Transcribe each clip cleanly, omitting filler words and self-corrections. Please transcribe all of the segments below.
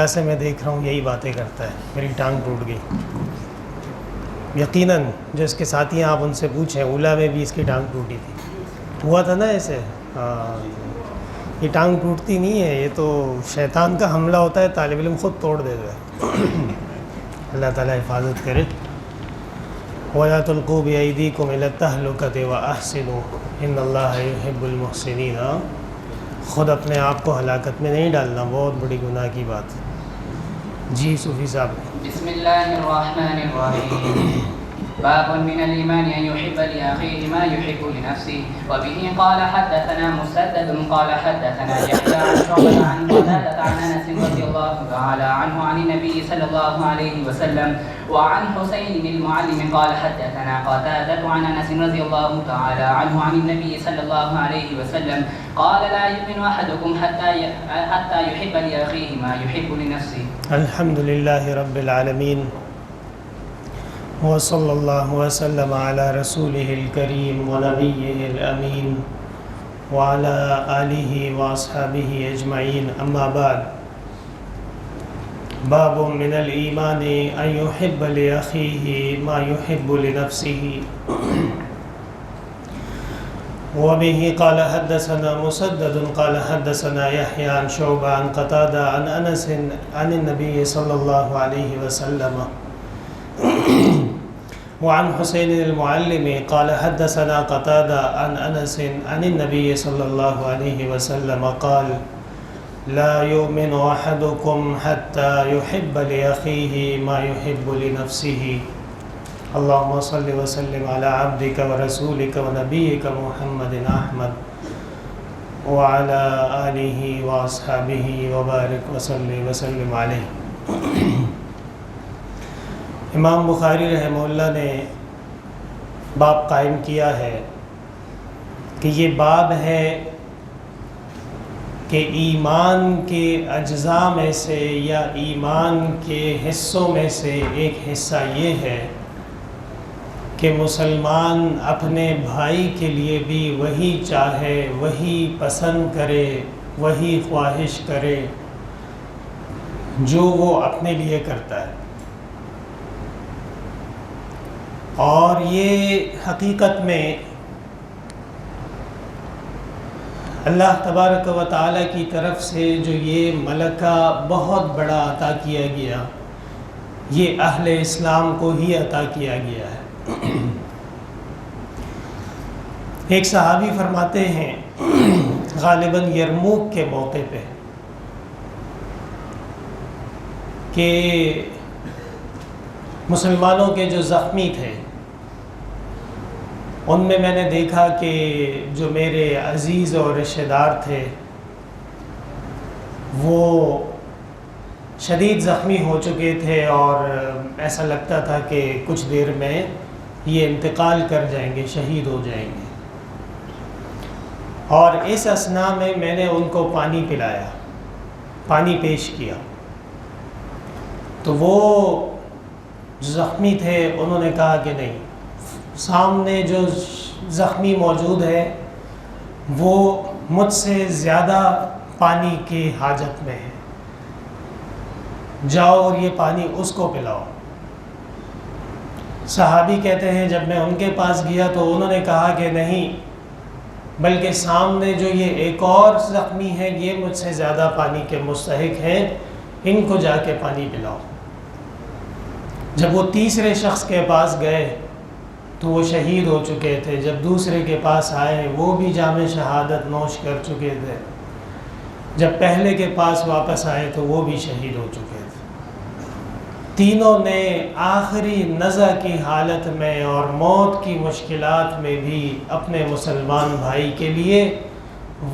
سے میں دیکھ رہا ہوں یہی باتیں کرتا ہے، میری ٹانگ ٹوٹ گئی۔ یقیناً جو اس کے ساتھی ہیں آپ ان سے پوچھیں، اولا میں بھی اس کی ٹانگ ٹوٹی تھی، ہوا تھا نا ایسے۔ یہ ٹانگ ٹوٹتی نہیں ہے، یہ تو شیطان کا حملہ ہوتا ہے، طالب علم خود توڑ دیتا ہے۔ اللہ تعالیٰ حفاظت کرے۔ وَلَا تُلْقُوا بِأَيْدِيكُمْ إِلَى التَّهْلُكَةِ وَأَحْسِنُوا إِنَّ اللَّهَ يُحِبُّ الْمُحْسِنِينَ۔ خود اپنے آپ کو ہلاکت میں نہیں ڈالنا، بہت بڑی گناہ کی بات۔ جی صوفی صاحب۔ بسم اللہ الرحمن الرحیم۔ باب من الإيمان أن يحب لأخيه ما يحب لنفسه. وبه قال حدثنا مسدد قال حدثنا يحيى عن شعبة عن قتادة عن أنس رضي الله تعالى عنه عن النبي صلى الله عليه وسلم وعن حسين المعلم قال حدثنا قتادة عن أنس رضي الله تعالى عنه عن النبي صلى الله عليه وسلم قال لا يؤمن أحدكم حتى يحب لأخيه ما يحب لنفسه۔ الحمد للہ رب العالمین، وصلی اللہ وسلم علی رسولہ الکریم ونبیہ الامین وعلی آلہ واصحابہ اجمعین، اما بعد۔ باب من الایمان ان یحب لأخیہ ما یحب لنفسہ۔ وبه قال حدثنا مسدد قال حدثنا يحيى عن شعبة عن قتادة عن أنس عن النبي صلى الله عليه وسلم وعن حسين المعلم قال حدثنا قتادة عن أنس عن النبي صلى الله عليه وسلم قال لا يؤمن أحدكم حتى يحب لأخيه ما يحب لنفسه۔ اللهم صل وسلم على عبدك ورسولك ونبيك محمد أحمد وعلى آله وأصحابه وبارك وسلم عليه۔ امام بخاری رحمہ اللہ نے باب قائم کیا ہے کہ یہ باب ہے کہ ایمان کے اجزاء میں سے یا ایمان کے حصوں میں سے ایک حصہ یہ ہے کہ مسلمان اپنے بھائی کے لیے بھی وہی چاہے، وہی پسند کرے، وہی خواہش کرے جو وہ اپنے لیے کرتا ہے۔ اور یہ حقیقت میں اللہ تبارک و تعالیٰ کی طرف سے جو یہ ملکہ بہت بڑا عطا کیا گیا، یہ اہل اسلام کو ہی عطا کیا گیا ہے۔ ایک صحابی فرماتے ہیں غالباً یرموک کے موقع پہ کہ مسلمانوں کے جو زخمی تھے ان میں نے دیکھا کہ جو میرے عزیز اور رشتہ دار تھے وہ شدید زخمی ہو چکے تھے اور ایسا لگتا تھا کہ کچھ دیر میں یہ انتقال کر جائیں گے، شہید ہو جائیں گے۔ اور اس اثناء میں نے ان کو پانی پلایا، پانی پیش کیا، تو وہ زخمی تھے انہوں نے کہا کہ نہیں، سامنے جو زخمی موجود ہے وہ مجھ سے زیادہ پانی کی حاجت میں ہے، جاؤ اور یہ پانی اس کو پلاؤ۔ صحابی کہتے ہیں جب میں ان کے پاس گیا تو انہوں نے کہا کہ نہیں، بلکہ سامنے جو یہ ایک اور زخمی ہے یہ مجھ سے زیادہ پانی کے مستحق ہیں، ان کو جا کے پانی پلاؤ۔ جب وہ تیسرے شخص کے پاس گئے تو وہ شہید ہو چکے تھے، جب دوسرے کے پاس آئے وہ بھی جام شہادت نوش کر چکے تھے، جب پہلے کے پاس واپس آئے تو وہ بھی شہید ہو چکے تھے۔ تینوں نے آخری نزع کی حالت میں اور موت کی مشکلات میں بھی اپنے مسلمان بھائی کے لیے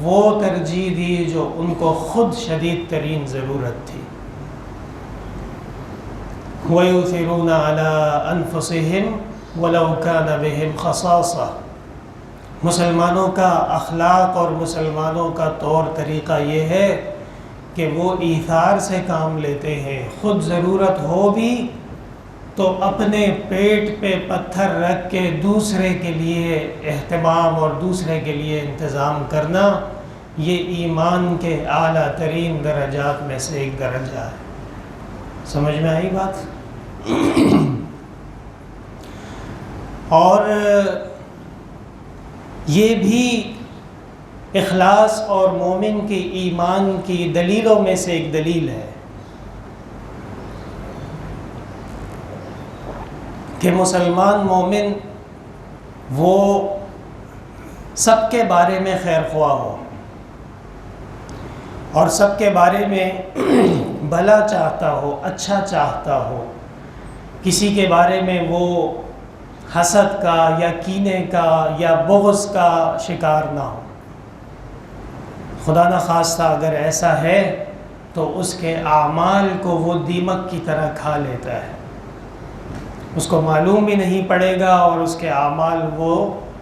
وہ ترجیح دی جو ان کو خود شدید ترین ضرورت تھی۔ وَيُؤْثِرُونَ عَلَىٰ أَنفُسِهِمْ وَلَوْ كَانَ بِهِمْ خَصَاصَةٌ۔ مسلمانوں کا اخلاق اور مسلمانوں کا طور طریقہ یہ ہے کہ وہ ایثار سے کام لیتے ہیں، خود ضرورت ہو بھی تو اپنے پیٹ پہ پتھر رکھ کے دوسرے کے لیے اہتمام اور دوسرے کے لیے انتظام کرنا، یہ ایمان کے اعلیٰ ترین درجات میں سے ایک درجہ ہے۔ سمجھ میں آئی بات؟ اور یہ بھی اخلاص اور مومن کے ایمان کی دلیلوں میں سے ایک دلیل ہے کہ مسلمان مومن وہ سب کے بارے میں خیر خواہ ہو اور سب کے بارے میں بھلا چاہتا ہو، اچھا چاہتا ہو، کسی کے بارے میں وہ حسد کا یا کینے کا یا بغض کا شکار نہ ہو۔ خدا نخواستہ اگر ایسا ہے تو اس کے اعمال کو وہ دیمک کی طرح کھا لیتا ہے، اس کو معلوم بھی نہیں پڑے گا اور اس کے اعمال وہ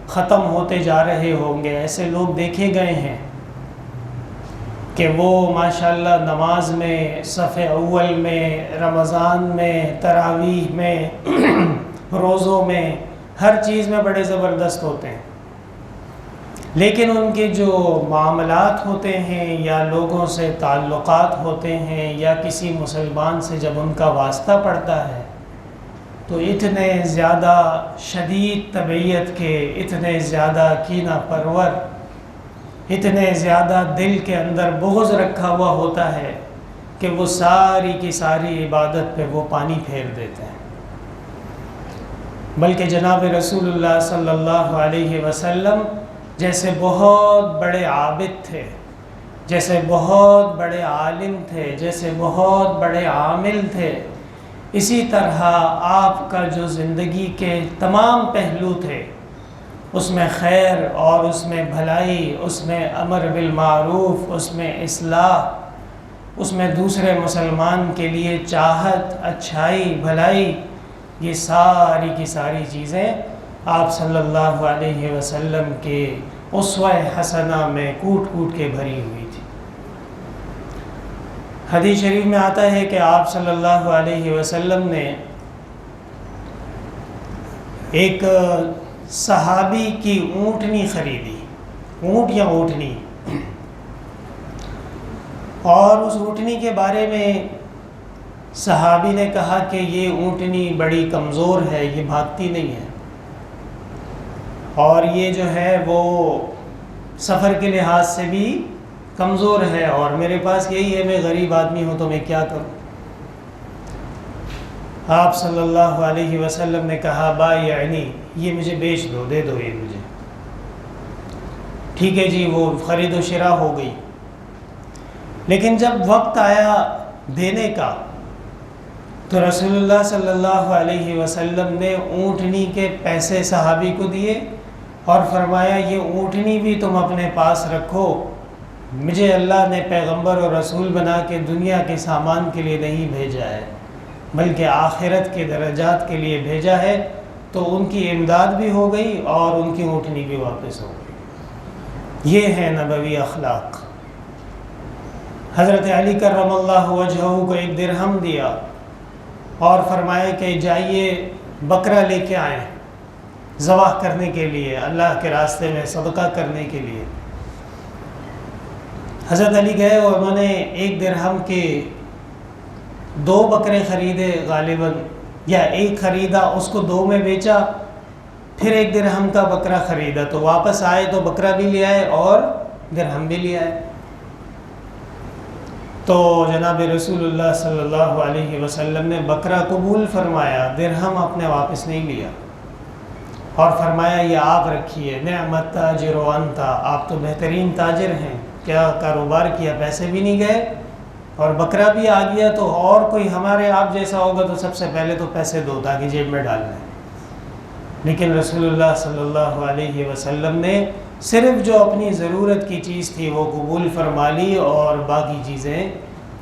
ختم ہوتے جا رہے ہوں گے۔ ایسے لوگ دیکھے گئے ہیں کہ وہ ماشاءاللہ نماز میں، صف اول میں، رمضان میں، تراویح میں، روزوں میں، ہر چیز میں بڑے زبردست ہوتے ہیں، لیکن ان کے جو معاملات ہوتے ہیں یا لوگوں سے تعلقات ہوتے ہیں یا کسی مسلمان سے جب ان کا واسطہ پڑتا ہے تو اتنے زیادہ شدید طبیعت کے، اتنے زیادہ کینہ پرور، اتنے زیادہ دل کے اندر بغض رکھا ہوا ہوتا ہے کہ وہ ساری کی ساری عبادت پہ وہ پانی پھیر دیتے ہیں۔ بلکہ جناب رسول اللہ صلی اللہ علیہ وسلم جیسے بہت بڑے عابد تھے، جیسے بہت بڑے عالم تھے، جیسے بہت بڑے عامل تھے، اسی طرح آپ کا جو زندگی کے تمام پہلو تھے، اس میں خیر اور اس میں بھلائی، اس میں امر بالمعروف، اس میں اصلاح، اس میں دوسرے مسلمان کے لیے چاہت، اچھائی، بھلائی، یہ ساری کی ساری چیزیں آپ صلی اللہ علیہ وسلم کے اسوہ حسنہ میں کوٹ کوٹ کے بھری ہوئی تھی۔ حدیث شریف میں آتا ہے کہ آپ صلی اللہ علیہ وسلم نے ایک صحابی کی اونٹنی خریدی، اونٹ یا اونٹنی، اور اس اونٹنی کے بارے میں صحابی نے کہا کہ یہ اونٹنی بڑی کمزور ہے، یہ بھاگتی نہیں ہے، اور یہ جو ہے وہ سفر کے لحاظ سے بھی کمزور ہے، اور میرے پاس یہی ہے، میں غریب آدمی ہوں تو میں کیا کروں؟ آپ صلی اللہ علیہ وسلم نے کہا بایعنی، یہ مجھے بیچ دو، دے دو یہ مجھے۔ ٹھیک ہے جی، وہ خرید و شراء ہو گئی، لیکن جب وقت آیا دینے کا تو رسول اللہ صلی اللہ علیہ وسلم نے اونٹنی کے پیسے صحابی کو دیے اور فرمایا یہ اونٹنی بھی تم اپنے پاس رکھو، مجھے اللہ نے پیغمبر اور رسول بنا کے دنیا کے سامان کے لیے نہیں بھیجا ہے بلکہ آخرت کے درجات کے لیے بھیجا ہے۔ تو ان کی امداد بھی ہو گئی اور ان کی اونٹنی بھی واپس ہو گئی۔ یہ ہے نبوی اخلاق۔ حضرت علی کرم اللہ وجہہ کو ایک درہم دیا اور فرمایا کہ جائیے بکرا لے کے آئیں ذبح کرنے کے لیے، اللہ کے راستے میں صدقہ کرنے کے لیے۔ حضرت علی گئے اور انہوں نے ایک درہم کے 2 بکرے خریدے غالباً، یا ایک خریدا اس کو 2 میں بیچا، پھر 1 درہم کا بکرا خریدا، تو واپس آئے تو بکرا بھی لے آئے اور درہم بھی لے آئے۔ تو جناب رسول اللہ صلی اللہ علیہ وسلم نے بکرا قبول فرمایا، درہم اپنے واپس نہیں لیا، اور فرمایا یہ آپ رکھیے، نعمت تاجر انت، آپ تو بہترین تاجر ہیں، کیا کاروبار کیا، پیسے بھی نہیں گئے اور بکرا بھی آ گیا، تو اور کوئی ہمارے آپ جیسا ہوگا تو سب سے پہلے تو پیسے دو تاکہ جیب میں ڈالنا ہے۔ لیکن رسول اللہ صلی اللہ علیہ وسلم نے صرف جو اپنی ضرورت کی چیز تھی وہ قبول فرما لی، اور باقی چیزیں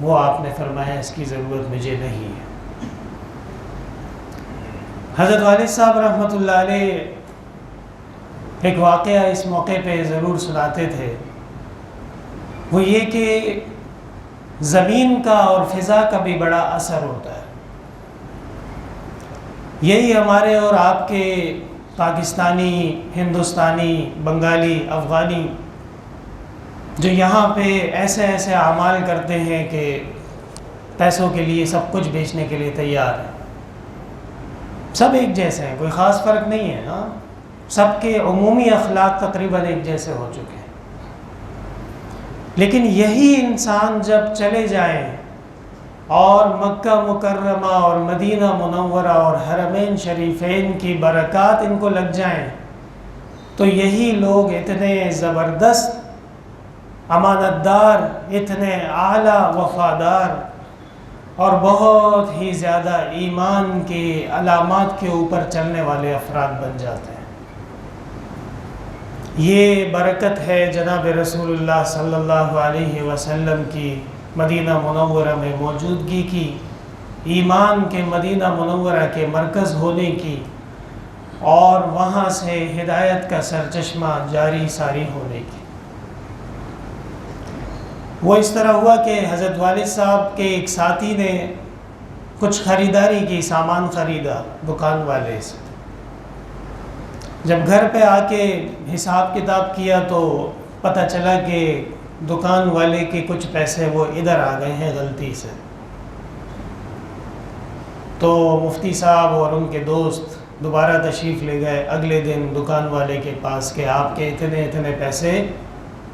وہ آپ نے فرمایا اس کی ضرورت مجھے نہیں ہے۔ حضرت والد صاحب رحمۃ اللہ علیہ ایک واقعہ اس موقع پہ ضرور سناتے تھے، وہ یہ کہ زمین کا اور فضا کا بھی بڑا اثر ہوتا ہے۔ یہی ہمارے اور آپ کے پاکستانی، ہندوستانی، بنگالی، افغانی جو یہاں پہ ایسے ایسے اعمال کرتے ہیں کہ پیسوں کے لیے سب کچھ بیچنے کے لیے تیار ہیں، سب ایک جیسے ہیں، کوئی خاص فرق نہیں ہے. ہاں سب کے عمومی اخلاق تقریباً ایک جیسے ہو چکے ہیں. لیکن یہی انسان جب چلے جائیں اور مکہ مکرمہ اور مدینہ منورہ اور حرمین شریفین کی برکات ان کو لگ جائیں تو یہی لوگ اتنے زبردست امانت دار، اتنے اعلیٰ وفادار اور بہت ہی زیادہ ایمان کی علامات کے اوپر چلنے والے افراد بن جاتے ہیں. یہ برکت ہے جناب رسول اللہ صلی اللہ علیہ وسلم کی مدینہ منورہ میں موجودگی کی، ایمان کے مدینہ منورہ کے مرکز ہونے کی، اور وہاں سے ہدایت کا سرچشمہ جاری ساری ہونے کی. وہ اس طرح ہوا کہ حضرت والد صاحب کے ایک ساتھی نے کچھ خریداری کی، سامان خریدا دکان والے سے. جب گھر پہ آ کے حساب کتاب کیا تو پتہ چلا کہ دکان والے کے کچھ پیسے وہ ادھر آ گئے ہیں غلطی سے. تو مفتی صاحب اور ان کے دوست دوبارہ تشریف لے گئے اگلے دن دکان والے کے پاس کہ آپ کے اتنے اتنے پیسے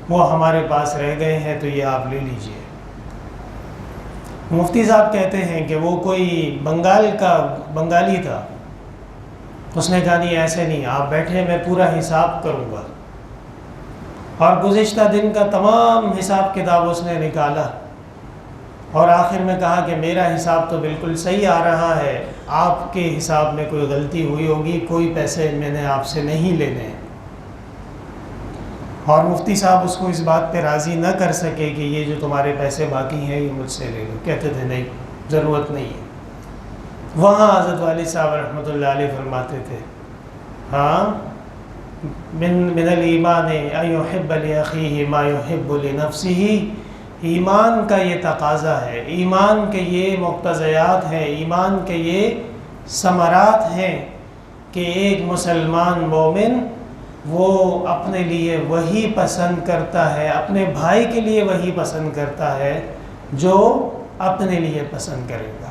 وہ ہمارے پاس رہ گئے ہیں تو یہ آپ لے لیجئے. مفتی صاحب کہتے ہیں کہ وہ کوئی بنگالی تھا. اس نے کہا نہیں ایسے نہیں، آپ بیٹھے میں پورا حساب کروں گا. اور گزشتہ دن کا تمام حساب کتاب اس نے نکالا اور آخر میں کہا کہ میرا حساب تو بالکل صحیح آ رہا ہے، آپ کے حساب میں کوئی غلطی ہوئی ہوگی، کوئی پیسے میں نے آپ سے نہیں لینے ہیں. اور مفتی صاحب اس کو اس بات پہ راضی نہ کر سکے کہ یہ جو تمہارے پیسے باقی ہیں یہ مجھ سے لے لو. کہتے تھے نہیں، ضرورت نہیں ہے. وہاں حضرت والد صاحب رحمۃ اللہ علیہ فرماتے تھے ہاں من الایمان ان یحب لاخیہ ما یحب لنفسہ. ایمان کا یہ تقاضا ہے، ایمان کے یہ مقتضیات ہیں، ایمان کے یہ ثمرات ہیں کہ ایک مسلمان مومن وہ اپنے لیے وہی پسند کرتا ہے، اپنے بھائی کے لیے وہی پسند کرتا ہے جو اپنے لیے پسند کرے گا.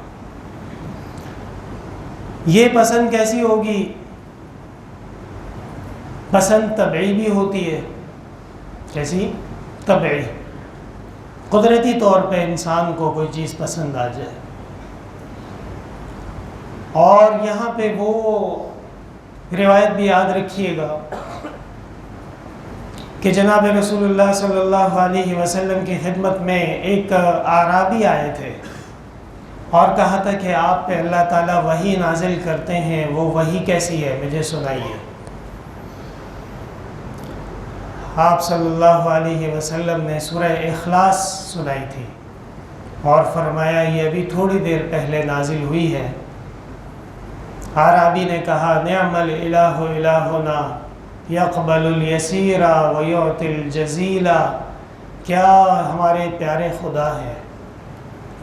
یہ پسند کیسی ہوگی؟ پسند طبعی بھی ہوتی ہے. کیسی؟ طبعی. قدرتی طور پہ انسان کو کوئی چیز پسند آ جائے. اور یہاں پہ وہ روایت بھی یاد رکھیے گا کہ جناب رسول اللہ صلی اللہ علیہ وسلم کی خدمت میں ایک اعرابی آئے تھے اور کہا تھا کہ آپ پہ اللہ تعالیٰ وحی نازل کرتے ہیں، وہ وحی کیسی ہے مجھے سنائیے. آپ صلی اللہ علیہ وسلم نے سورہ اخلاص سنائی تھی اور فرمایا یہ ابھی تھوڑی دیر پہلے نازل ہوئی ہے. اعرابی نے کہا نعم الالہ الہنا یقبل الیسیر ویعطی الجزیل. کیا ہمارے پیارے خدا ہے،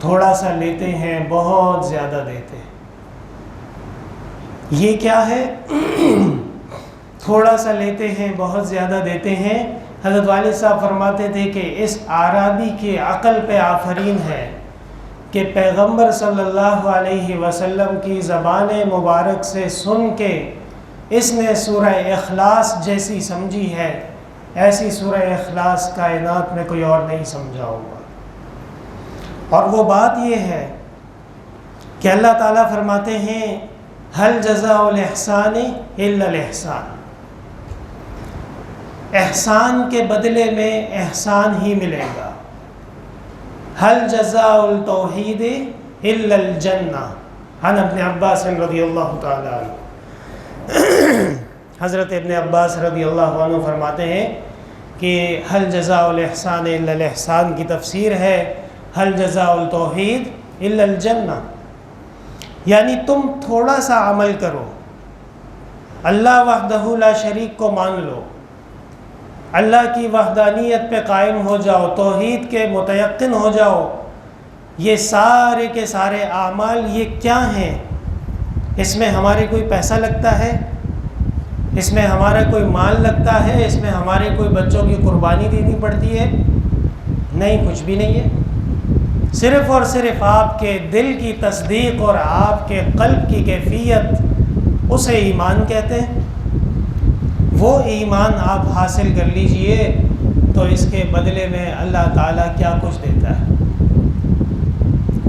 تھوڑا سا لیتے ہیں بہت زیادہ دیتے ہیں. یہ کیا ہے؟ تھوڑا سا لیتے ہیں بہت زیادہ دیتے ہیں. حضرت والد صاحب فرماتے تھے کہ اس اعرابی کے عقل پہ آفرین ہے کہ پیغمبر صلی اللہ علیہ وسلم کی زبان مبارک سے سن کے اس نے سورہ اخلاص جیسی سمجھی ہے، ایسی سورہ اخلاص کائنات میں کوئی اور نہیں سمجھا ہوگا. اور وہ بات یہ ہے کہ اللہ تعالیٰ فرماتے ہیں هل جزاء الاحسان الا الاحسان. احسان کے بدلے میں احسان ہی ملے گا. هل جزاء التوحید الا الجنہ. عن ابن عباس رضی اللہ تعالی عنہ. حضرت ابن عباس رضی اللہ عنہ فرماتے ہیں کہ هل جزاء الاحسان الا الاحسان کی تفسیر ہے هل جزاء التوحید الا الجنہ. یعنی تم تھوڑا سا عمل کرو، اللہ وحدہ لا شریک کو مان لو، اللہ کی وحدانیت پہ قائم ہو جاؤ، توحید کے متیقن ہو جاؤ. یہ سارے کے سارے اعمال یہ کیا ہیں؟ اس میں ہمارے کوئی پیسہ لگتا ہے؟ اس میں ہمارا کوئی مال لگتا ہے؟ اس میں ہمارے کوئی بچوں کی قربانی دینی پڑتی ہے؟ نہیں، کچھ بھی نہیں ہے. صرف اور صرف آپ کے دل کی تصدیق اور آپ کے قلب کی کیفیت اسے ایمان کہتے ہیں۔ وہ ایمان آپ حاصل کر لیجئے تو اس کے بدلے میں اللہ تعالیٰ کیا کچھ دیتا ہے۔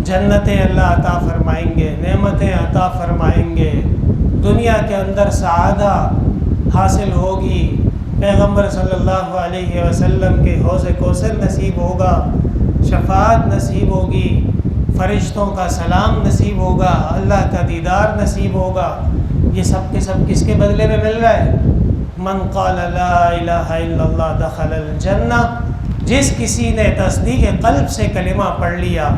جنتیں اللہ عطا فرمائیں گے، نعمتیں عطا فرمائیں گے، دنیا کے اندر سعادہ حاصل ہوگی، پیغمبر صلی اللہ علیہ وسلم کے حوض کوثر نصیب ہوگا، شفاعت نصیب ہوگی، فرشتوں کا سلام نصیب ہوگا، اللہ کا دیدار نصیب ہوگا۔ یہ سب کے سب کس کے بدلے میں مل رہا ہے؟ من قال لا الہ الا اللہ دخل الجنہ، جس کسی نے تصدیق قلب سے کلمہ پڑھ لیا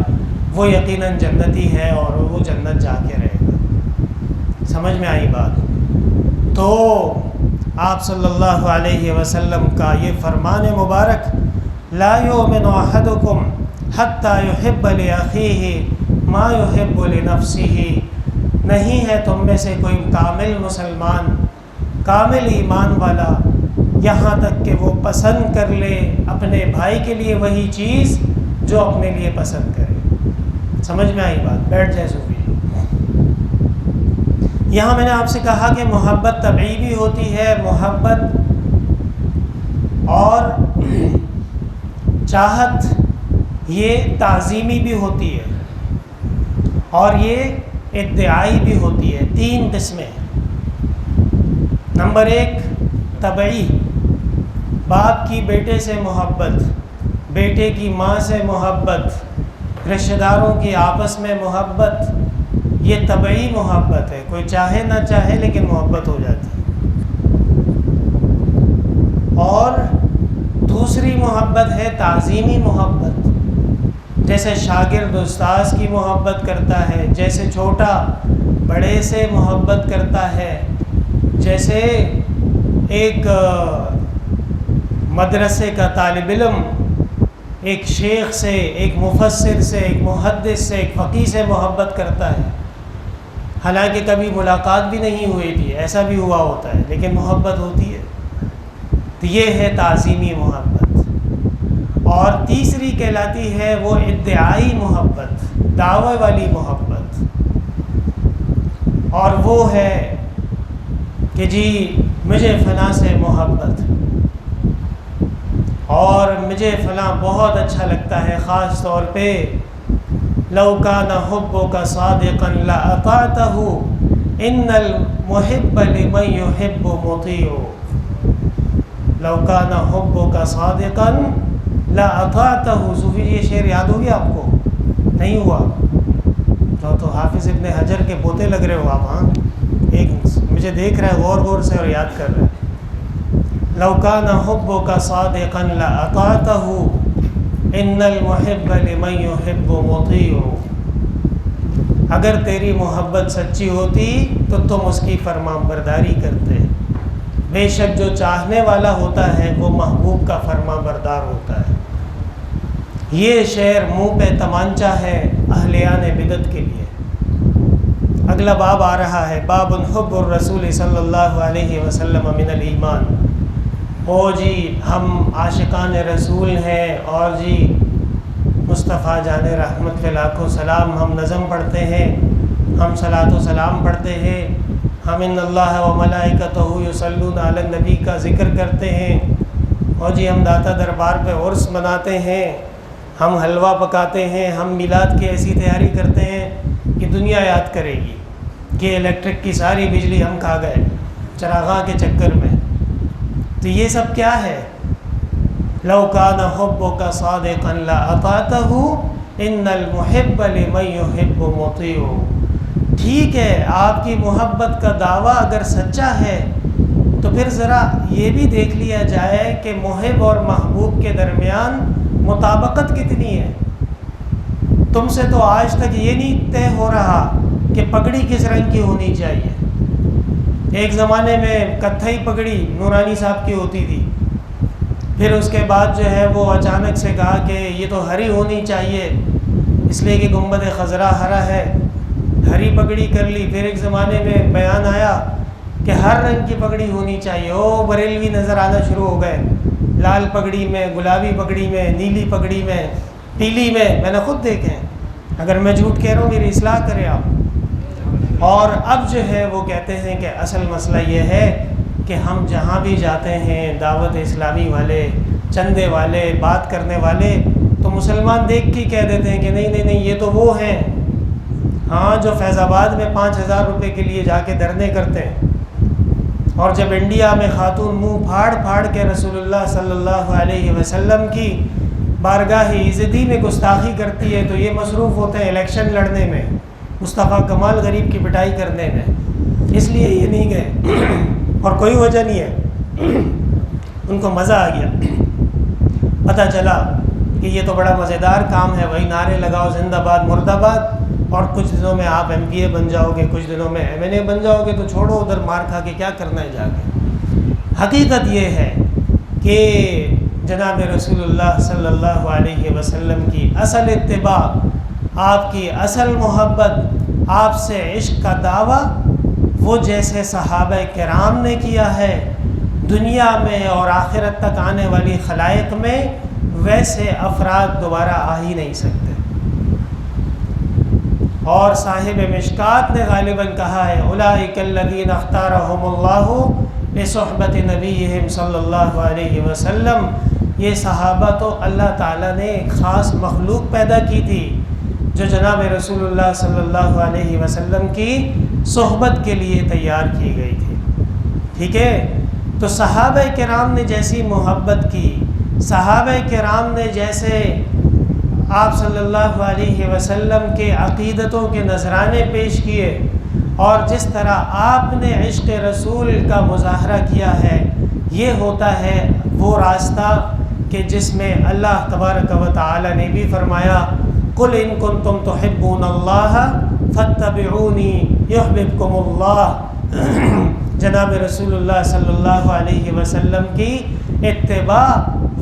وہ یقیناً جنتی ہے اور وہ جنت جا کے رہے گا۔ سمجھ میں آئی بات؟ تو آپ صلی اللہ علیہ وسلم کا یہ فرمان مبارک، لا یؤمن احدکم حتی یحب لاخیہ ما یحب لنفسہ، نہیں ہے تم میں سے کوئی کامل مسلمان، کامل ایمان والا یہاں تک کہ وہ پسند کر لے اپنے بھائی کے لیے وہی چیز جو اپنے لیے پسند کرے۔ سمجھ میں آئی بات؟ بیٹھ جائے صوفی۔ یہاں میں نے آپ سے کہا کہ محبت طبعی بھی ہوتی ہے، محبت اور چاہت یہ تعظیمی بھی ہوتی ہے اور یہ ادعائی بھی ہوتی ہے۔ تین قسمیں۔ نمبر ایک طبعی، باپ کی بیٹے سے محبت، بیٹے کی ماں سے محبت، رشتہ داروں کی آپس میں محبت، یہ طبعی محبت ہے، کوئی چاہے نہ چاہے لیکن محبت ہو جاتی ہے۔ اور دوسری محبت ہے تعظیمی محبت، جیسے شاگرد استاذ کی محبت کرتا ہے، جیسے چھوٹا بڑے سے محبت کرتا ہے، جیسے ایک مدرسے کا طالب علم ایک شیخ سے، ایک مفسر سے، ایک محدث سے، ایک فقیہ سے محبت کرتا ہے، حالانکہ کبھی ملاقات بھی نہیں ہوئی تھی، ایسا بھی ہوا ہوتا ہے لیکن محبت ہوتی ہے۔ تو یہ ہے تعظیمی محبت۔ اور تیسری کہلاتی ہے وہ ادعائی محبت، دعوے والی محبت، اور وہ ہے کہ جی مجھے فلاں سے محبت اور مجھے فلاں بہت اچھا لگتا ہے، خاص طور پہ لو کان حبک صادقا لاطعتہ ان المحب لمن یحب مطیع، لو کان حبک صادقا لاطعتہ۔ صوفی جی یہ شعر یاد ہو گیا آپ کو؟ نہیں ہوا تو حافظ ابن حجر کے پوتے لگ رہے ہو آپ۔ ہاں ایک مجھے دیکھ رہا ہے غور غور سے اور یاد کر رہا ہے۔ لو کان حبک صادقا لاطعتہ ان المحب لمن یحب مطیع، اگر تیری محبت سچی ہوتی تو تم اس کی فرمان برداری کرتے۔ بے شک جو چاہنے والا ہوتا ہے وہ محبوب کا فرمان بردار ہوتا ہے۔ یہ شعر منہ پہ تمانچہ ہے اہلیان بدعت کے لیے۔ اگلا باب آ رہا ہے، باب حب الرسول صلی اللہ علیہ وسلم من الایمان۔ او جی ہم عاشقان رسول ہیں اور جی مصطفیٰ جان رحمت کے لاکھوں سلام، ہم نظم پڑھتے ہیں، ہم صلاۃ و سلام پڑھتے ہیں، ہم ان اللہ و ملائکتہ یصلون علی النبی کا ذکر کرتے ہیں، اور جی ہم داتا دربار پہ عرس مناتے ہیں، ہم حلوہ پکاتے ہیں، ہم میلاد کی ایسی تیاری کرتے ہیں کہ دنیا یاد کرے گی کہ الیکٹرک کی ساری بجلی ہم کھا گئے چراغاں کے چکر میں۔ تو یہ سب کیا ہے؟ لو کان حبک صادقا لاطعتہ ان المحب لمن یحب مطیع۔ ٹھیک ہے آپ کی محبت کا دعویٰ اگر سچا ہے تو پھر ذرا یہ بھی دیکھ لیا جائے کہ محب اور محبوب کے درمیان مطابقت کتنی ہے۔ تم سے تو آج تک یہ نہیں طے ہو رہا کہ پگڑی کس رنگ کی ہونی چاہیے۔ ایک زمانے میں کتھئی پگڑی نورانی صاحب کی ہوتی تھی، پھر اس کے بعد جو ہے وہ اچانک سے کہا کہ یہ تو ہری ہونی چاہیے اس لیے کہ گنبد خضرا ہرا ہے، ہری پگڑی کر لی۔ پھر ایک زمانے میں بیان آیا کہ ہر رنگ کی پگڑی ہونی چاہیے، او بریلوی نظر آنا شروع ہو گئے، لال پگڑی میں، گلابی پگڑی میں، نیلی پگڑی میں، پیلی میں نے خود دیکھے ہیں، اگر میں جھوٹ کہہ رہا ہوں میری اصلاح کرے آپ۔ اور اب جو ہے وہ کہتے ہیں کہ اصل مسئلہ یہ ہے کہ ہم جہاں بھی جاتے ہیں دعوت اسلامی والے، چندے والے، بات کرنے والے، تو مسلمان دیکھ کے کہہ دیتے ہیں کہ نہیں یہ تو وہ ہیں، ہاں جو فیض آباد میں 5,000 روپے کے لیے جا کے دھرنے کرتے ہیں، اور جب انڈیا میں خاتون منہ پھاڑ کے رسول اللہ صلی اللہ علیہ وسلم کی بارگاہ عزتی میں گستاخی کرتی ہے تو یہ مصروف ہوتے ہیں الیکشن لڑنے میں، مصطفیٰ کمال غریب کی پٹائی کرنے میں، اس لیے یہ نہیں گئے اور کوئی وجہ نہیں ہے، ان کو مزہ آ گیا، پتہ چلا کہ یہ تو بڑا مزیدار کام ہے، وہی نعرے لگاؤ زندہ باد مرد آباد، اور کچھ دنوں میں آپ ایم پی اے بن جاؤ گے، کچھ دنوں میں ایم این اے بن جاؤ گے، تو چھوڑو ادھر مار کھا کے کیا کرنا ہے جا کے۔ حقیقت یہ ہے کہ جناب رسول اللہ صلی اللہ علیہ وسلم کی اصل اتباع، آپ کی اصل محبت، آپ سے عشق کا دعویٰ، وہ جیسے صحابہ کرام نے کیا ہے دنیا میں اور آخرت تک آنے والی خلائق میں، ویسے افراد دوبارہ آ ہی نہیں سکتے۔ اور صاحب مشکات نے غالباً کہا ہے اولئک الذین اختارہم اللہ لصحبت نبیہم صلی اللہ علیہ وسلم، یہ صحابہ تو اللہ تعالیٰ نے ایک خاص مخلوق پیدا کی تھی جو جناب رسول اللہ صلی اللہ علیہ وسلم کی صحبت کے لیے تیار کی گئی تھی، ٹھیک ہے؟ تو صحابہ کرام نے جیسی محبت کی، صحابہ کرام نے جیسے آپ صلی اللہ علیہ وسلم کے عقیدتوں کے نذرانے پیش کیے، اور جس طرح آپ نے عشق رسول کا مظاہرہ کیا ہے، یہ ہوتا ہے وہ راستہ کہ جس میں اللہ تبارک و تعالی نے بھی فرمایا قُلْ إِن كُنْتُمْ تُحِبُّونَ اللَّهَ فَاتَّبِعُونِي يُحْبِبْكُمُ اللَّهُ۔ جناب رسول اللہ صلی اللہ علیہ وسلم کی اتباع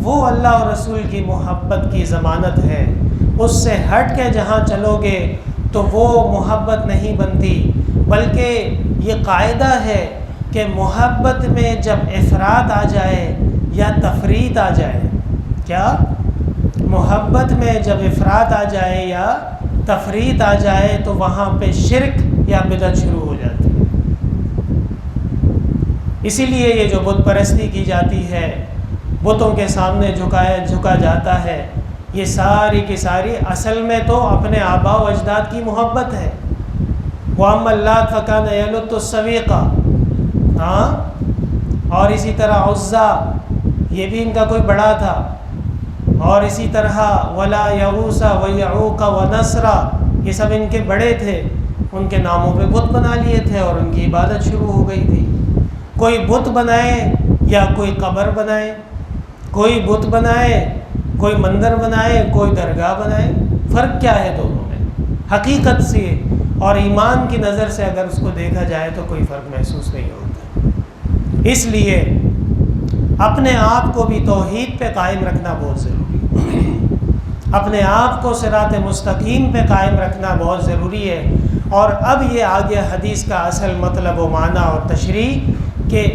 وہ اللہ اور رسول کی محبت کی ضمانت ہے، اس سے ہٹ کے جہاں چلو گے تو وہ محبت نہیں بنتی، بلکہ یہ قاعدہ ہے کہ محبت میں جب افراط آ جائے یا تفریط آ جائے، کیا محبت میں جب افراط آ جائے یا تفریط آ جائے تو وہاں پہ شرک یا بدعت شروع ہو جاتی ہے۔ اسی لیے یہ جو بت پرستی کی جاتی ہے، بتوں کے سامنے جھکا جاتا ہے، یہ ساری کی ساری اصل میں تو اپنے آباء و اجداد کی محبت ہے۔ وَأَمَّا اللَّاتُ فَكَانَ يَلُتُّ السَّوِيقَ، ہاں، اور اسی طرح عزا، یہ بھی ان کا کوئی بڑا تھا، اور اسی طرح وَلَا يَغُوثَ وَيَعُوقَ وَنَسْرَ، یہ سب ان کے بڑے تھے، ان کے ناموں پہ بت بنا لیے تھے اور ان کی عبادت شروع ہو گئی تھی۔ کوئی بت بنائے یا کوئی قبر بنائے، کوئی بت بنائے، کوئی مندر بنائے، کوئی درگاہ بنائے، فرق کیا ہے دونوں میں؟ حقیقت سے اور ایمان کی نظر سے اگر اس کو دیکھا جائے تو کوئی فرق محسوس نہیں ہوتا۔ اس لیے اپنے آپ کو بھی توحید پہ قائم رکھنا بہت ضروری ہے، اپنے آپ کو صراط مستقیم پہ قائم رکھنا بہت ضروری ہے۔ اور اب یہ آ گیا حدیث کا اصل مطلب و معنی اور تشریح کہ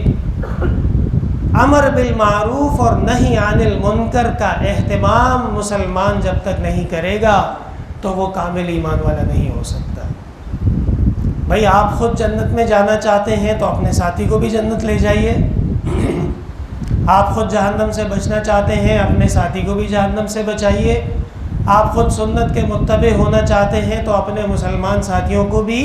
امر بالمعروف اور نہی عن المنکر کا اہتمام مسلمان جب تک نہیں کرے گا تو وہ کامل ایمان والا نہیں ہو سکتا۔ بھائی آپ خود جنت میں جانا چاہتے ہیں تو اپنے ساتھی کو بھی جنت لے جائیے، آپ خود جہنم سے بچنا چاہتے ہیں اپنے ساتھی کو بھی جہنم سے بچائیے، آپ خود سنت کے متبع ہونا چاہتے ہیں تو اپنے مسلمان ساتھیوں کو بھی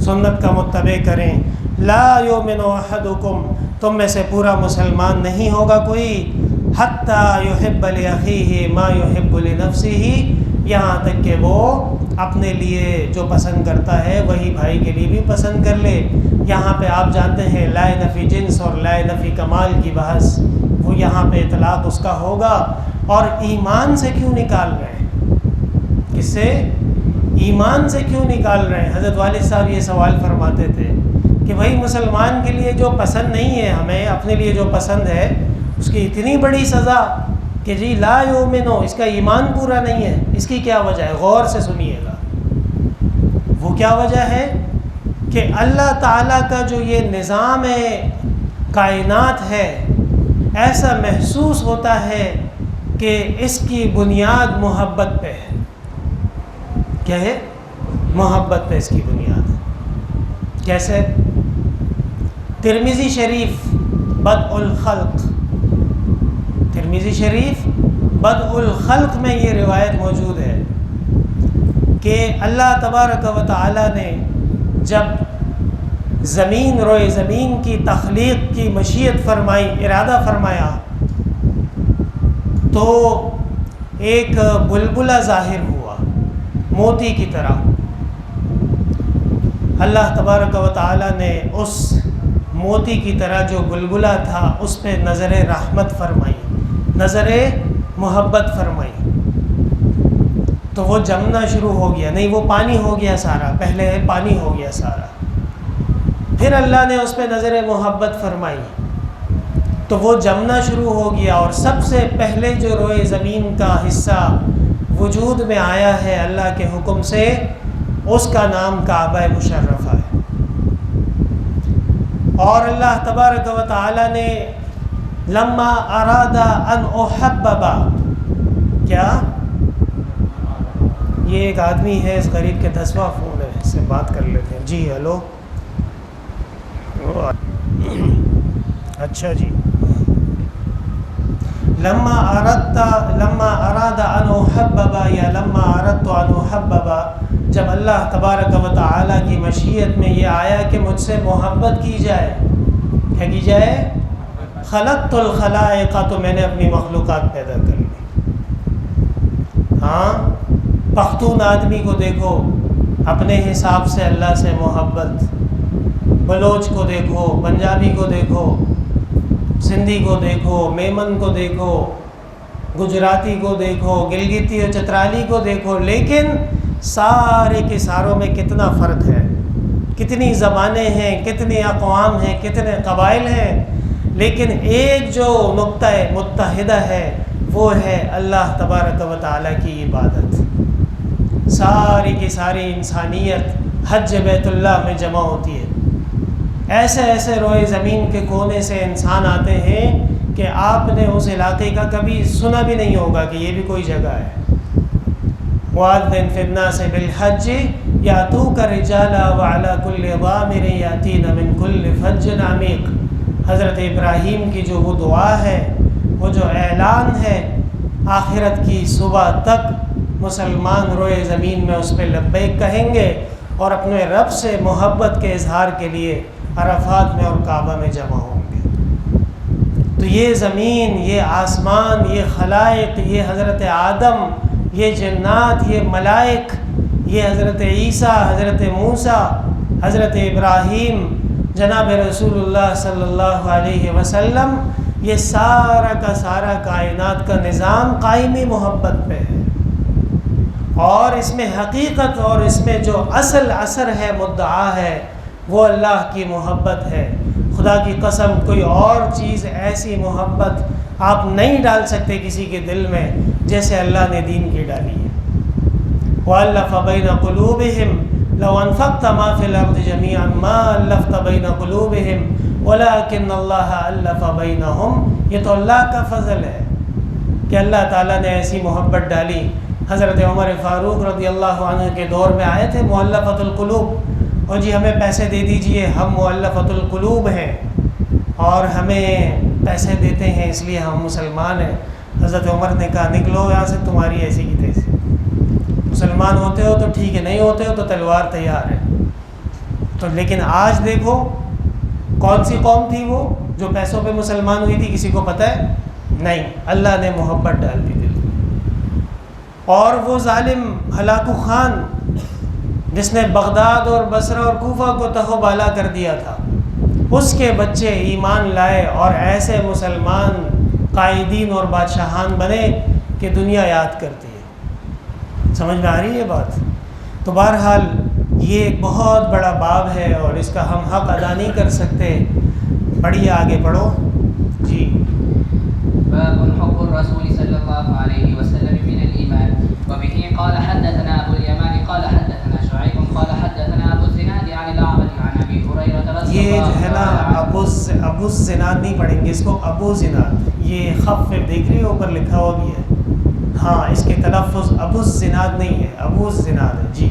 سنت کا متبع کریں۔ لا یؤمن احدکم، تم میں سے پورا مسلمان نہیں ہوگا کوئی، حتی یحب لاخیہ ما یحب لنفسہ، یہاں تک کہ وہ اپنے لیے جو پسند کرتا ہے وہی بھائی کے لیے بھی پسند کر لے۔ یہاں پہ آپ جانتے ہیں لا نفی جنس اور لا نفی کمال کی بحث، وہ یہاں پہ اطلاق اس کا ہوگا۔ اور ایمان سے کیوں نکال رہے ہیں؟ کس سے؟ ایمان سے کیوں نکال رہے ہیں؟ حضرت والد صاحب یہ سوال فرماتے تھے کہ بھائی مسلمان کے لیے جو پسند نہیں ہے ہمیں، اپنے لیے جو پسند ہے اس کی اتنی بڑی سزا کہ جی لا یؤمنو، اس کا ایمان پورا نہیں ہے، اس کی کیا وجہ ہے؟ غور سے سنیے گا۔ وہ کیا وجہ ہے کہ اللہ تعالیٰ کا جو یہ نظام کائنات ہے، ایسا محسوس ہوتا ہے کہ اس کی بنیاد محبت پہ ہے. کیا ہے؟ محبت پہ اس کی بنیاد ہے. کیسے؟ ترمذی شریف بدء الخلق، ترمذی شریف بدء الخلق میں یہ روایت موجود ہے کہ اللہ تبارک و تعالی نے جب زمین روئے زمین کی تخلیق کی مشیت فرمائی، ارادہ فرمایا، تو ایک بلبلہ ظاہر ہوا موتی کی طرح. اللہ تبارک و تعالی نے اس موتی کی طرح جو بلبلہ تھا اس پہ نظر رحمت فرمائی، نظر محبت فرمائی. تو وہ جمنا شروع ہو گیا. نہیں، وہ پانی ہو گیا سارا، پہلے پانی ہو گیا سارا. پھر اللہ نے اس پہ نظر محبت فرمائی تو وہ جمنا شروع ہو گیا. اور سب سے پہلے جو روئے زمین کا حصہ وجود میں آیا ہے اللہ کے حکم سے، اس کا نام کعبہ مشرفہ ہے. اور اللہ تبارک و تعالی نے لما اراد ان احببا، کیا یہ ایک آدمی ہے، اس غریب کے 10واں فون ہے، اس سے بات کر لیتے ہیں. جی ہلو، اچھا جی. لما اراد ان احببا یا لما اردت ان احببا، جب اللہ تبارک و تعالی کی مشیت میں یہ آیا کہ مجھ سے محبت کی جائے، کیا کی جائے؟ خلقت الخلائق، تو میں نے اپنی مخلوقات پیدا کر لی. ہاں، پختون آدمی کو دیکھو اپنے حساب سے اللہ سے محبت، بلوچ کو دیکھو، پنجابی کو دیکھو، سندھی کو دیکھو، میمن کو دیکھو، گجراتی کو دیکھو، گلگتی اور چترالی کو دیکھو، لیکن سارے کے ساروں میں کتنا فرق ہے، کتنی زبانیں ہیں، کتنے اقوام ہیں، کتنے قبائل ہیں، لیکن ایک جو نقطہ متحدہ ہے وہ ہے اللہ تبارک و تعالیٰ کی عبادت. ساری کی ساری انسانیت حج بیت اللہ میں جمع ہوتی ہے. ایسے ایسے روئے زمین کے کونے سے انسان آتے ہیں کہ آپ نے اس علاقے کا کبھی سنا بھی نہیں ہوگا کہ یہ بھی کوئی جگہ ہے. وَأَذِّنْ فِي النَّاسِ بِالْحَجِّ يَأْتُوكَ رِجَالًا وَعَلَىٰ كُلِّ ضَامِرٍ يَأْتِينَ مِنْ كُلِّ فَجٍّ عَمِيقٍ. حضرت ابراہیم کی جو وہ دعا ہے، وہ جو اعلان ہے، آخرت کی صبح تک مسلمان روئے زمین میں اس پہ لبیک کہیں گے اور اپنے رب سے محبت کے اظہار کے لیے عرفات میں اور کعبہ میں جمع ہوں گے. تو یہ زمین، یہ آسمان، یہ خلائق، یہ حضرت آدم، یہ جنات، یہ ملائک، یہ حضرت عیسیٰ، حضرت موسیٰ، حضرت ابراہیم، جناب رسول اللہ صلی اللہ علیہ وسلم، یہ سارا کا سارا کائنات کا نظام قائمی محبت پہ ہے. اور اس میں حقیقت اور اس میں جو اصل اثر ہے، مدعا ہے، وہ اللہ کی محبت ہے. خدا کی قسم کوئی اور چیز ایسی محبت آپ نہیں ڈال سکتے کسی کے دل میں جیسے اللہ نے دین کی ڈالی ہے. وَأَلَّفَ بَيْنَ قُلُوبِهِمْ لَوْ أَنفَقْتَ مَا فِي الْأَرْضِ جَمِيعًا مَا أَلَّفْتَ بَيْنَ قُلُوبِهِمْ وَلَكِنَّ اللَّهَ أَلَّفَ بَيْنَهُمْ. یہ تو اللہ کا فضل ہے کہ اللہ تعالیٰ نے ایسی محبت ڈالی. حضرت عمر فاروق رضی اللہ عنہ کے دور میں آئے تھے مؤلفۃ القلوب، اور جی ہمیں پیسے دے دیجئے، ہم مؤلفۃ القلوب ہیں اور ہمیں پیسے دیتے ہیں اس لیے ہم مسلمان ہیں. حضرت عمر نے کہا نکلو یہاں سے، تمہاری ایسی کی تیسی، مسلمان ہوتے ہو تو ٹھیک ہے، نہیں ہوتے ہو تو تلوار تیار ہے. تو لیکن آج دیکھو کون سی قوم تھی وہ جو پیسوں پہ مسلمان ہوئی تھی، کسی کو پتہ ہے؟ نہیں. اللہ نے محبت ڈال دی دل میں. اور وہ ظالم ہلاکو خان جس نے بغداد اور بصرہ اور کوفہ کو تہو بالا کر دیا تھا، اس کے بچے ایمان لائے اور ایسے مسلمان قائدین اور بادشاہان بنے کہ دنیا یاد کرتی ہے. سمجھ میں آ رہی ہے یہ بات؟ تو بہرحال یہ ایک بہت بڑا باب ہے اور اس کا ہم حق ادا نہیں کر سکتے. پڑھیے، آگے پڑھو جی. باب حب الرسول صلی اللہ علیہ وسلم من الایمان وبه قال حدثنا ابو اليمان قال حدثنا شعيب قال حدثنا ابو الزناد عن الاعمش عن ابي هريره رضي یہ الله جو ہے نا ابو الزناد نہیں پڑھیں گے، اس کو ابو زناد، یہ خف دیکھ رہی ہے اوپر لکھا ہوا بھی ہے. ہاں اس کے تلفظ ابو الزناد نہیں ہے، ابو الزناد ہے جی،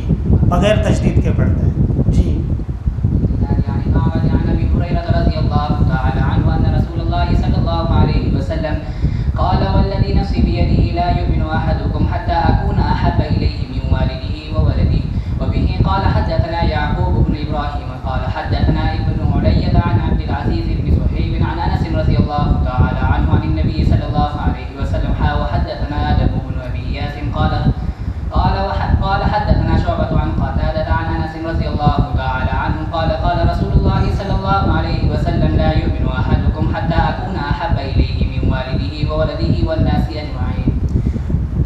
بغیر تشدید کے پڑھتے ہیں جی۔ عن ابي هريره رضي الله تعالى عنه ان رسول الله صلى الله عليه وسلم قال والذي نفسي بيده لا يؤمن احدكم حتى اكون احب اليه من والده وولده وبه قال حدثنا يعقوب بن ابراهيم قال حدثنا ابن علية عن عبد العزيز بن صهيب عن انس رضي الله تعالى عنه عن النبي صلى الله عليه وسلم وحدثنا ادم بن ابي اياس قال حدثنا شعبة عن قتادة عن انس رضي الله تعالى عنه قال قال رسول الله صلى الله عليه وسلم لا يؤمن احدكم حتى اكون احب اليه من والده وولده والناس اجمعين۔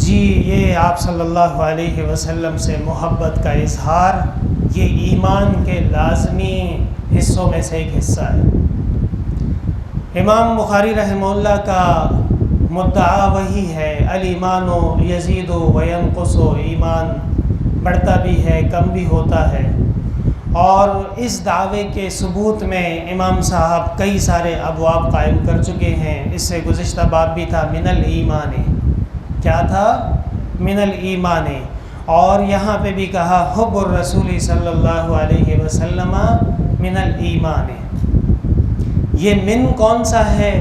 جی یہ آپ صلی اللہ علیہ وسلم سے محبت کا اظہار یہ ایمان کے لازمی حصوں میں سے ایک حصہ ہے۔ امام بخاری رحمہ اللہ کا مدعا وہی ہے، الایمان یزید و ینقص، ایمان بڑھتا بھی ہے کم بھی ہوتا ہے، اور اس دعوے کے ثبوت میں امام صاحب کئی سارے ابواب قائم کر چکے ہیں۔ اس سے گزشتہ باب بھی تھا من الایمان، کیا تھا؟ من الایمان، اور یہاں پہ بھی کہا حب الرسول صلی اللہ علیہ وسلم من الایمان۔ یہ من کون سا ہے؟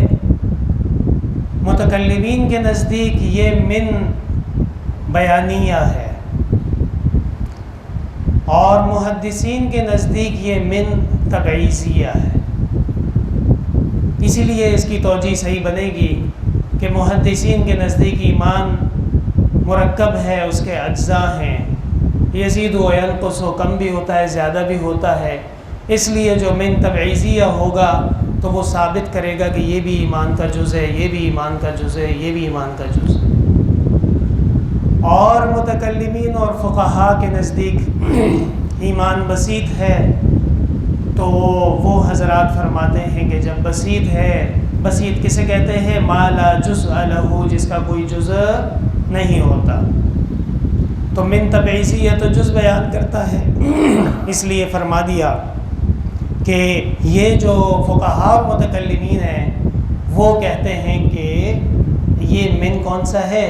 متکلمین کے نزدیک یہ من بیانیہ ہے، اور محدثین کے نزدیک یہ من تبعیضیہ ہے۔ اسی لیے اس کی توجیہ صحیح بنے گی کہ محدثین کے نزدیک ایمان مرکب ہے، اس کے اجزاء ہیں، یزید و ینقص، کم بھی ہوتا ہے زیادہ بھی ہوتا ہے، اس لیے جو من تبعیضیہ ہوگا تو وہ ثابت کرے گا کہ یہ بھی ایمان کا جز ہے، یہ بھی ایمان کا جز ہے، یہ بھی ایمان کا جز ہے۔ اور متکلمین اور فقہاء کے نزدیک ایمان بسیط ہے، تو وہ حضرات فرماتے ہیں کہ جب بسیط ہے، بسیط کسے کہتے ہیں؟ ما لا جزء لہ، جس کا کوئی جزء نہیں ہوتا، تو من تبعیضیہ تو جز بیان کرتا ہے، اس لیے فرما دیا کہ یہ جو فقہاء اور متکلمین ہیں وہ کہتے ہیں کہ یہ من کون سا ہے؟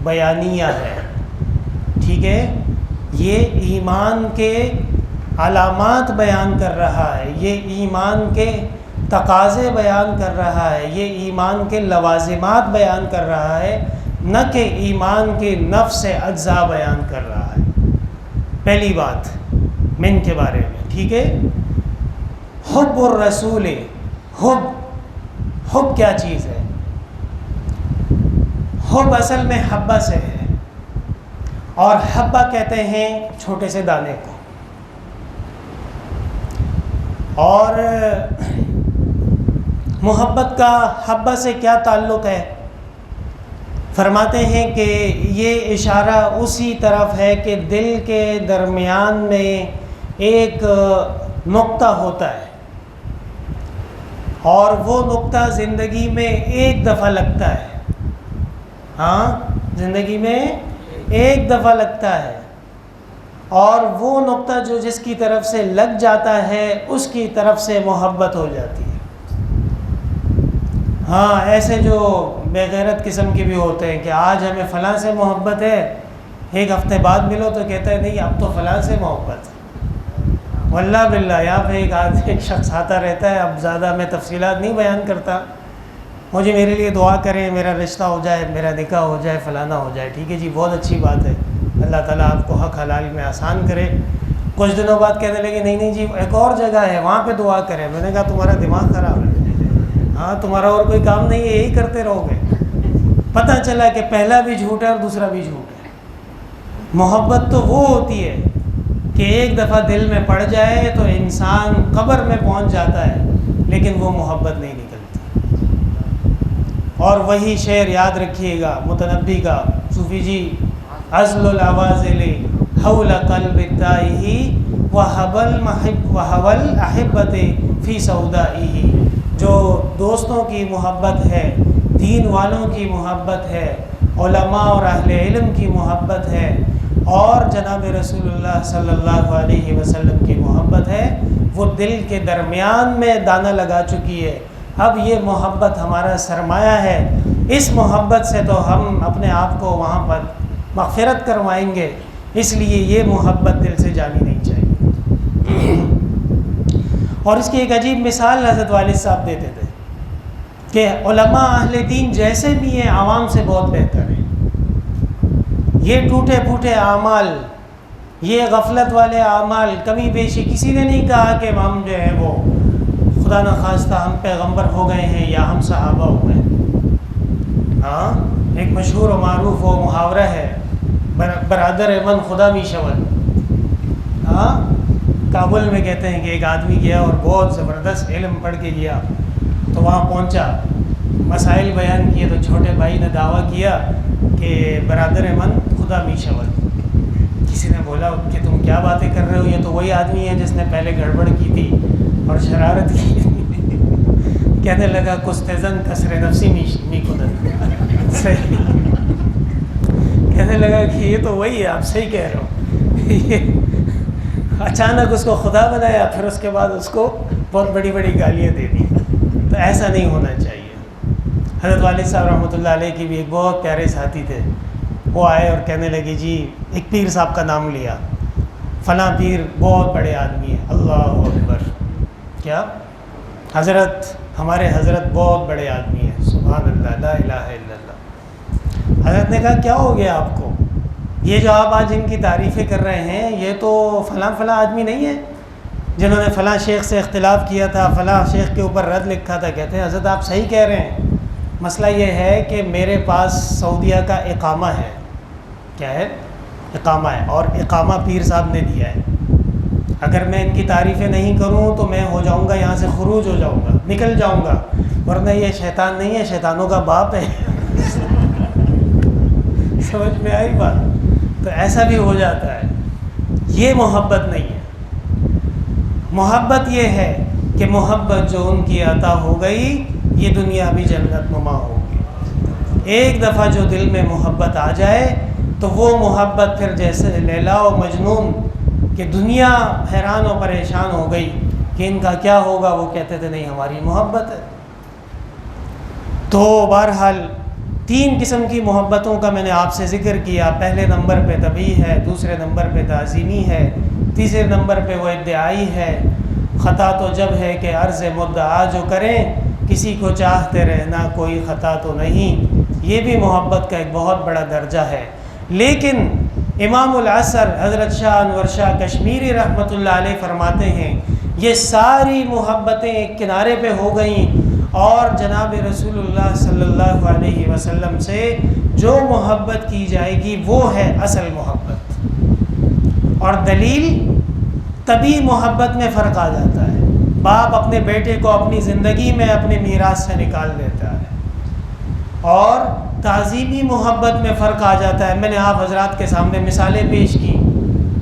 بیانیہ ہے، ٹھیک ہے، یہ ایمان کے علامات بیان کر رہا ہے، یہ ایمان کے تقاضے بیان کر رہا ہے، یہ ایمان کے لوازمات بیان کر رہا ہے، نہ کہ ایمان کے نفس اجزاء بیان کر رہا ہے۔ پہلی بات من کے بارے میں، ٹھیک ہے۔ حب الرسول، حب کیا چیز ہے؟ حب اصل میں حبہ سے ہے، اور حبہ کہتے ہیں چھوٹے سے دانے کو، اور محبت کا حبہ سے کیا تعلق ہے؟ فرماتے ہیں کہ یہ اشارہ اسی طرف ہے کہ دل کے درمیان میں ایک نقطہ ہوتا ہے، اور وہ نقطہ زندگی میں ایک دفعہ لگتا ہے، ہاں زندگی میں ایک دفعہ لگتا ہے، اور وہ نقطہ جو جس کی طرف سے لگ جاتا ہے اس کی طرف سے محبت ہو جاتی ہے۔ ہاں ایسے جو بے غیرت قسم کے بھی ہوتے ہیں کہ آج ہمیں فلاں سے محبت ہے، ایک ہفتے بعد ملو تو کہتا ہے نہیں اب تو فلاں سے محبت ہے۔ واللہ باللہ یہاں پہ ایک شخص آتا رہتا ہے، اب زیادہ میں تفصیلات نہیں بیان کرتا، مجھے میرے لیے دعا کریں، میرا رشتہ ہو جائے، میرا نکاح ہو جائے، فلانا ہو جائے۔ ٹھیک ہے جی، بہت اچھی بات ہے، اللہ تعالیٰ آپ کو حق حلال میں آسان کرے۔ کچھ دنوں بعد کہنے لگے نہیں جی ایک اور جگہ ہے وہاں پہ دعا کریں۔ میں نے کہا تمہارا دماغ خراب ہے، ہاں تمہارا اور کوئی کام نہیں ہے، یہی کرتے رہو گے۔ پتہ چلا کہ پہلا بھی جھوٹ ہے اور دوسرا بھی جھوٹ ہے۔ محبت تو وہ ہوتی ہے کہ ایک دفعہ دل میں پڑ جائے تو انسان قبر میں پہنچ جاتا ہے، لیکن وہ محبت نہیں نکلتی۔ اور وہی شعر یاد رکھیے گا متنبی کا، صوفی جی، عزل العوازل حول قلب التائہ وحب الاحبۃ فی سودائہ، جو دوستوں کی محبت ہے، دین والوں کی محبت ہے، علماء اور اہل علم کی محبت ہے، اور جناب رسول اللہ صلی اللہ علیہ وسلم کی محبت ہے، وہ دل کے درمیان میں دانہ لگا چکی ہے۔ اب یہ محبت ہمارا سرمایہ ہے، اس محبت سے تو ہم اپنے آپ کو وہاں پر مغفرت کروائیں گے، اس لیے یہ محبت دل سے جانی نہیں چاہیے۔ اور اس کی ایک عجیب مثال حضرت والد صاحب دیتے تھے کہ علماء اہل دین جیسے بھی ہیں عوام سے بہت بہتر ہیں۔ یہ ٹوٹے پھوٹے اعمال، یہ غفلت والے اعمال، کمی بیشی، کسی نے نہیں کہا کہ ہم جو ہے وہ خدا نخواستہ ہم پیغمبر ہو گئے ہیں یا ہم صحابہ ہو گئے۔ ہاں، ایک مشہور و معروف وہ محاورہ ہے، برادر من خدا می شود۔ ہاں، کابل میں کہتے ہیں کہ ایک آدمی گیا اور بہت زبردست علم پڑھ کے گیا، تو وہاں پہنچا، مسائل بیان کیے تو چھوٹے بھائی نے دعویٰ کیا کہ برادر من خدا می شود۔ کسی نے بولا کہ تم کیا باتیں کر رہے ہو، یہ تو وہی آدمی ہے جس نے پہلے گڑبڑ کی تھی اور شرارت کی۔ کہنے لگا کستزن کسر نفسی می کدن۔ صحیح، کہنے لگا کہ یہ تو وہی ہے، آپ صحیح کہہ رہے ہو۔ اچانک اس کو خدا بنایا، پھر اس کے بعد اس کو بہت بڑی بڑی گالیاں دے دی۔ تو ایسا نہیں ہونا چاہیے۔ حضرت والد صاحب رحمۃ اللہ علیہ کی بھی ایک بہت پیارے ساتھی تھے، وہ آئے اور کہنے لگے جی، ایک پیر صاحب کا نام لیا، فلاں پیر بہت بڑے آدمی ہیں۔ اللہ اکبر، کیا حضرت، ہمارے حضرت بہت بڑے آدمی ہیں، سبحان اللہ، لا الہ الا اللہ۔ حضرت نے کہا کیا ہو گیا آپ کو؟ یہ جو آپ آج ان کی تعریفیں کر رہے ہیں، یہ تو فلاں فلاں آدمی نہیں ہے جنہوں نے فلاں شیخ سے اختلاف کیا تھا، فلاں شیخ کے اوپر رد لکھا تھا۔ کہتے ہیں حضرت آپ صحیح کہہ رہے ہیں، مسئلہ یہ ہے کہ میرے پاس سعودیہ کا اقامہ ہے۔ کیا ہے؟ اقامہ ہے، اور اقامہ پیر صاحب نے دیا ہے۔ اگر میں ان کی تعریفیں نہیں کروں تو میں ہو جاؤں گا، یہاں سے خروج ہو جاؤں گا، نکل جاؤں گا، ورنہ یہ شیطان نہیں ہے، شیطانوں کا باپ ہے۔ سمجھ میں آئی بات؟ تو ایسا بھی ہو جاتا ہے۔ یہ محبت نہیں ہے۔ محبت یہ ہے کہ محبت جو ان کی عطا ہو گئی، یہ دنیا بھی جنت نما ہوگی۔ ایک دفعہ جو دل میں محبت آ جائے تو وہ محبت پھر جیسے لیلا و مجنون کہ دنیا حیران و پریشان ہو گئی کہ ان کا کیا ہوگا، وہ کہتے تھے نہیں ہماری محبت ہے۔ تو بہرحال 3 قسم کی محبتوں کا میں نے آپ سے ذکر کیا۔ پہلے نمبر پہ طبیعی ہے، دوسرے نمبر پہ تعظیمی ہے، تیسرے نمبر پہ وہ ادعائی ہے۔ خطا تو جب ہے کہ عرض مدعا جو کریں، کسی کو چاہتے رہنا کوئی خطا تو نہیں، یہ بھی محبت کا ایک بہت بڑا درجہ ہے۔ لیکن امام العصر حضرت شاہ انور شاہ کشمیری رحمۃ اللہ علیہ فرماتے ہیں یہ ساری محبتیں ایک کنارے پہ ہو گئیں، اور جناب رسول اللہ صلی اللہ علیہ وسلم سے جو محبت کی جائے گی وہ ہے اصل محبت۔ اور دلیل، تبھی محبت میں فرق آ جاتا ہے۔ باپ اپنے بیٹے کو اپنی زندگی میں اپنے میراث سے نکال دیتا ہے، اور تعظیمی محبت میں فرق آ جاتا ہے۔ میں نے آپ حضرات کے سامنے مثالیں پیش کی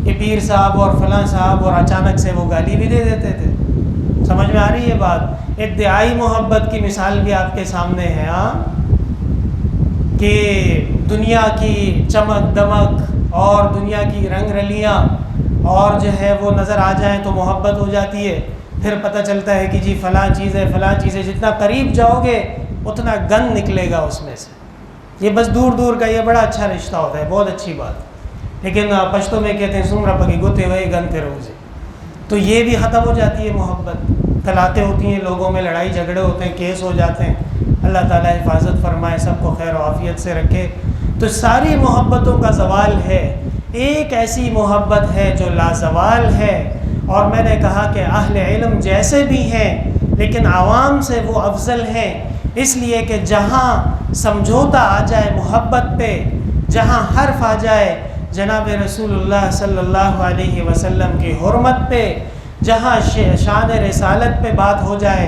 کہ پیر صاحب اور فلاں صاحب، اور اچانک سے وہ گالی بھی دے دیتے تھے۔ سمجھ میں آ رہی ہے بات؟ ادعائی محبت کی مثال بھی آپ کے سامنے ہے، ہاں، کہ دنیا کی چمک دمک اور دنیا کی رنگ رلیاں اور جو ہے وہ نظر آ جائیں تو محبت ہو جاتی ہے۔ پھر پتہ چلتا ہے کہ جی فلاں چیز ہے، فلاں چیز ہے، جتنا قریب جاؤ گے اتنا گند نکلے گا اس میں سے۔ یہ بس دور دور کا یہ بڑا اچھا رشتہ ہوتا ہے، بہت اچھی بات۔ لیکن پشتو میں کہتے ہیں سمرا پکی گوتے ہوئے گنتے روزے، تو یہ بھی ختم ہو جاتی ہے محبت۔ طلاقیں ہوتی ہیں، لوگوں میں لڑائی جھگڑے ہوتے ہیں، کیس ہو جاتے ہیں۔ اللہ تعالیٰ حفاظت فرمائے، سب کو خیر و عافیت سے رکھے۔ تو ساری محبتوں کا زوال ہے، ایک ایسی محبت ہے جو لازوال ہے۔ اور میں نے کہا کہ اہل علم جیسے بھی ہیں لیکن عوام سے وہ افضل ہیں، اس لیے کہ جہاں سمجھوتا آ جائے محبت پہ، جہاں حرف آ جائے جناب رسول اللہ صلی اللہ علیہ وسلم کی حرمت پہ، جہاں شان رسالت پہ بات ہو جائے،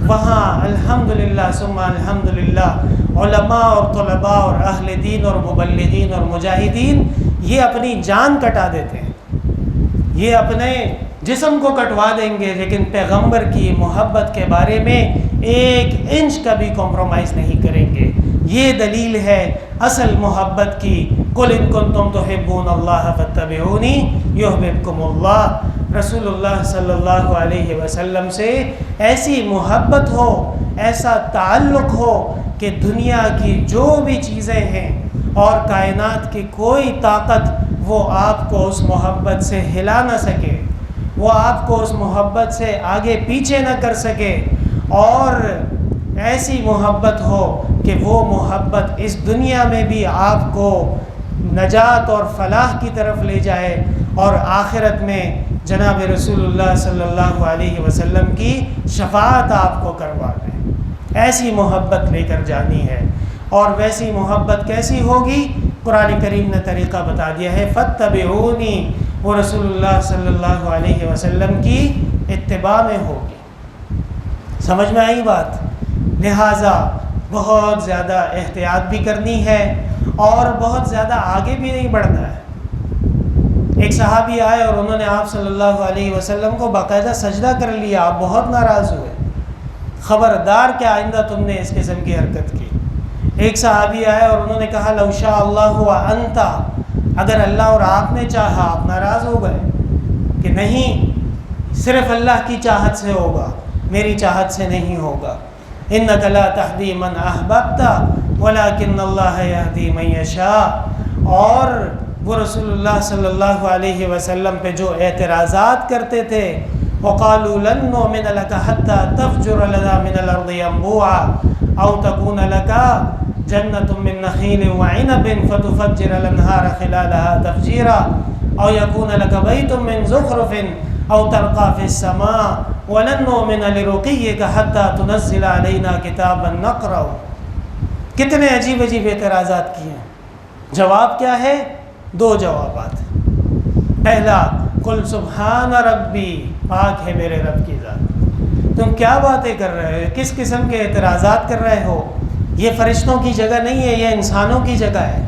وہاں الحمدللہ ثم الحمدللہ علماء اور طلباء اور اہل دین اور مبلغین اور مجاہدین یہ اپنی جان کٹا دیتے ہیں، یہ اپنے جسم کو کٹوا دیں گے، لیکن پیغمبر کی محبت کے بارے میں 1 انچ کا بھی کمپرومائز نہیں کریں گے۔ یہ دلیل ہے اصل محبت کی۔ قل ان کنتم تحبون اللہ فاتبعونی یحببکم اللہ۔ رسول اللہ صلی اللہ علیہ وسلم سے ایسی محبت ہو، ایسا تعلق ہو کہ دنیا کی جو بھی چیزیں ہیں اور کائنات کی کوئی طاقت وہ آپ کو اس محبت سے ہلا نہ سکے، وہ آپ کو اس محبت سے آگے پیچھے نہ کر سکے، اور ایسی محبت ہو کہ وہ محبت اس دنیا میں بھی آپ کو نجات اور فلاح کی طرف لے جائے، اور آخرت میں جناب رسول اللہ صلی اللہ علیہ وسلم کی شفاعت آپ کو کروا دے۔ ایسی محبت لے کر جانی ہے، اور ویسی محبت کیسی ہوگی؟ قرآن کریم نے طریقہ بتا دیا ہے، فاتبعونی، وہ رسول اللہ صلی اللہ علیہ وسلم کی اتباع میں ہوگی۔ سمجھ میں آئی بات؟ لہٰذا بہت زیادہ احتیاط بھی کرنی ہے اور بہت زیادہ آگے بھی نہیں بڑھنا ہے۔ ایک صحابی آئے اور انہوں نے آپ صلی اللہ علیہ وسلم کو باقاعدہ سجدہ کر لیا، آپ بہت ناراض ہوئے، خبردار کہ آئندہ تم نے اس قسم کی حرکت کی۔ ایک صحابی آئے اور انہوں نے کہا لو شاء اللہ وانت، اگر اللہ اور آپ نے چاہا، آپ ناراض ہو گئے کہ نہیں صرف اللہ کی چاہت سے ہوگا، میری چاہت سے نہیں ہوگا۔ انک لا تہدی من احببت ولکن اللہ یہدی من یشاء، اور وہ رسول اللہ صلی اللہ علیہ وسلم پہ جو اعتراضات کرتے تھے، وقالوا لن نؤمن لك حتى تفجر لنا من الارض ينبوعا او تكون لك جنة من نخيل وعنب فتفجر الانهار خلالها تفجيرا او يكون لك بيت من زخرف او ترقى في السماء ولن نؤمن لرقيك حتى تنزل علينا كتابا نقرأ۔ کتنے عجیب عجیب اعتراضات کیے ہیں۔ جواب کیا ہے؟ دو جوابات۔ پہلا، قل سبحان ربی، پاک ہے میرے رب کی ذات۔ تم کیا باتیں کر رہے ہو؟ کس قسم کے اعتراضات کر رہے ہو؟ یہ فرشتوں کی جگہ نہیں ہے، یہ انسانوں کی جگہ ہے۔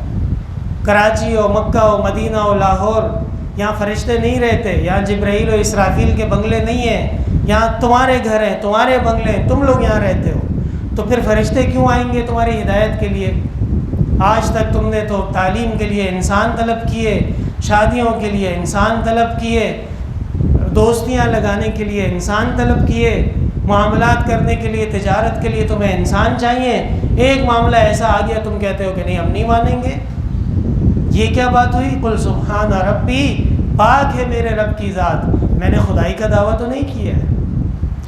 کراچی ہو، مکہ ہو، مدینہ ہو، لاہور، یہاں فرشتے نہیں رہتے، یہاں جبرائیل و اسرافیل کے بنگلے نہیں ہیں، یہاں تمہارے گھر ہیں، تمہارے بنگلے ہیں، تم لوگ یہاں رہتے ہو، تو پھر فرشتے کیوں آئیں گے تمہاری ہدایت کے لیے؟ آج تک تم نے تو تعلیم کے لیے انسان طلب کیے، شادیوں کے لیے انسان طلب کیے، دوستیاں لگانے کے لیے انسان طلب کیے، معاملات کرنے کے لیے، تجارت کے لیے تمہیں انسان چاہیے۔ ایک معاملہ ایسا آ گیا تم کہتے ہو کہ نہیں ہم نہیں مانیں گے۔ یہ کیا بات ہوئی؟ قل سبحان ربی، پاک ہے میرے رب کی ذات، میں نے خدائی کا دعویٰ تو نہیں کیا ہے۔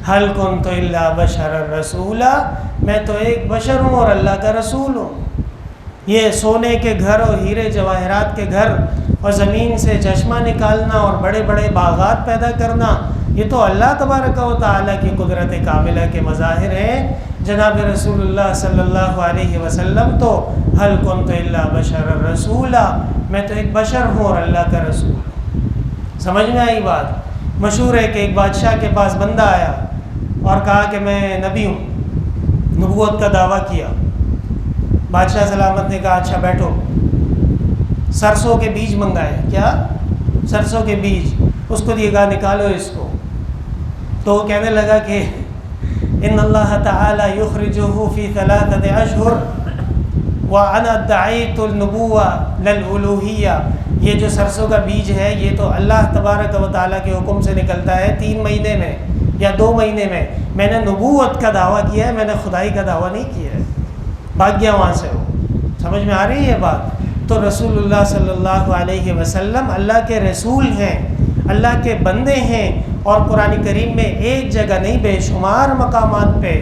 حل کنت الا بشرا رسولا، میں تو ایک بشر ہوں اور اللہ کا رسول ہوں۔ یہ سونے کے گھر اور ہیرے جواہرات کے گھر اور زمین سے چشمہ نکالنا اور بڑے بڑے باغات پیدا کرنا، یہ تو اللہ تبارک و تعالیٰ کی قدرت کاملہ کے مظاہر ہیں۔ جناب رسول اللہ صلی اللہ علیہ وسلم تو حل کنت الا بشر رسولا، میں تو ایک بشر ہوں اور اللہ کا رسول ہوں۔ سمجھ میں آئی بات؟ مشہور ہے کہ ایک بادشاہ کے پاس بندہ آیا اور کہا کہ میں نبی ہوں، نبوت کا دعویٰ کیا۔ بادشاہ سلامت نے کہا اچھا بیٹھو، سرسوں کے بیج منگائے۔ کیا؟ سرسوں کے بیج، اس کو دیے، کہا نکالو اس کو۔ تو وہ کہنے لگا کہ ان اللہ تعالی یخرجہ فی 3 اشہر وانا ادعیت النبوہ للالوہیہ، یہ جو سرسوں کا بیج ہے یہ تو اللہ تبارک و تعالیٰ کے حکم سے نکلتا ہے 3 مہینے میں یا 2 مہینے میں نے نبوت کا دعویٰ کیا ہے، میں نے خدائی کا دعویٰ نہیں کیا ہے۔ بھاگ گیا وہاں سے وہ۔ سمجھ میں آ رہی ہے بات؟ تو رسول اللہ صلی اللہ علیہ وسلم اللہ کے رسول ہیں، اللہ کے بندے ہیں، اور قرآن کریم میں ایک جگہ نہیں بے شمار مقامات پہ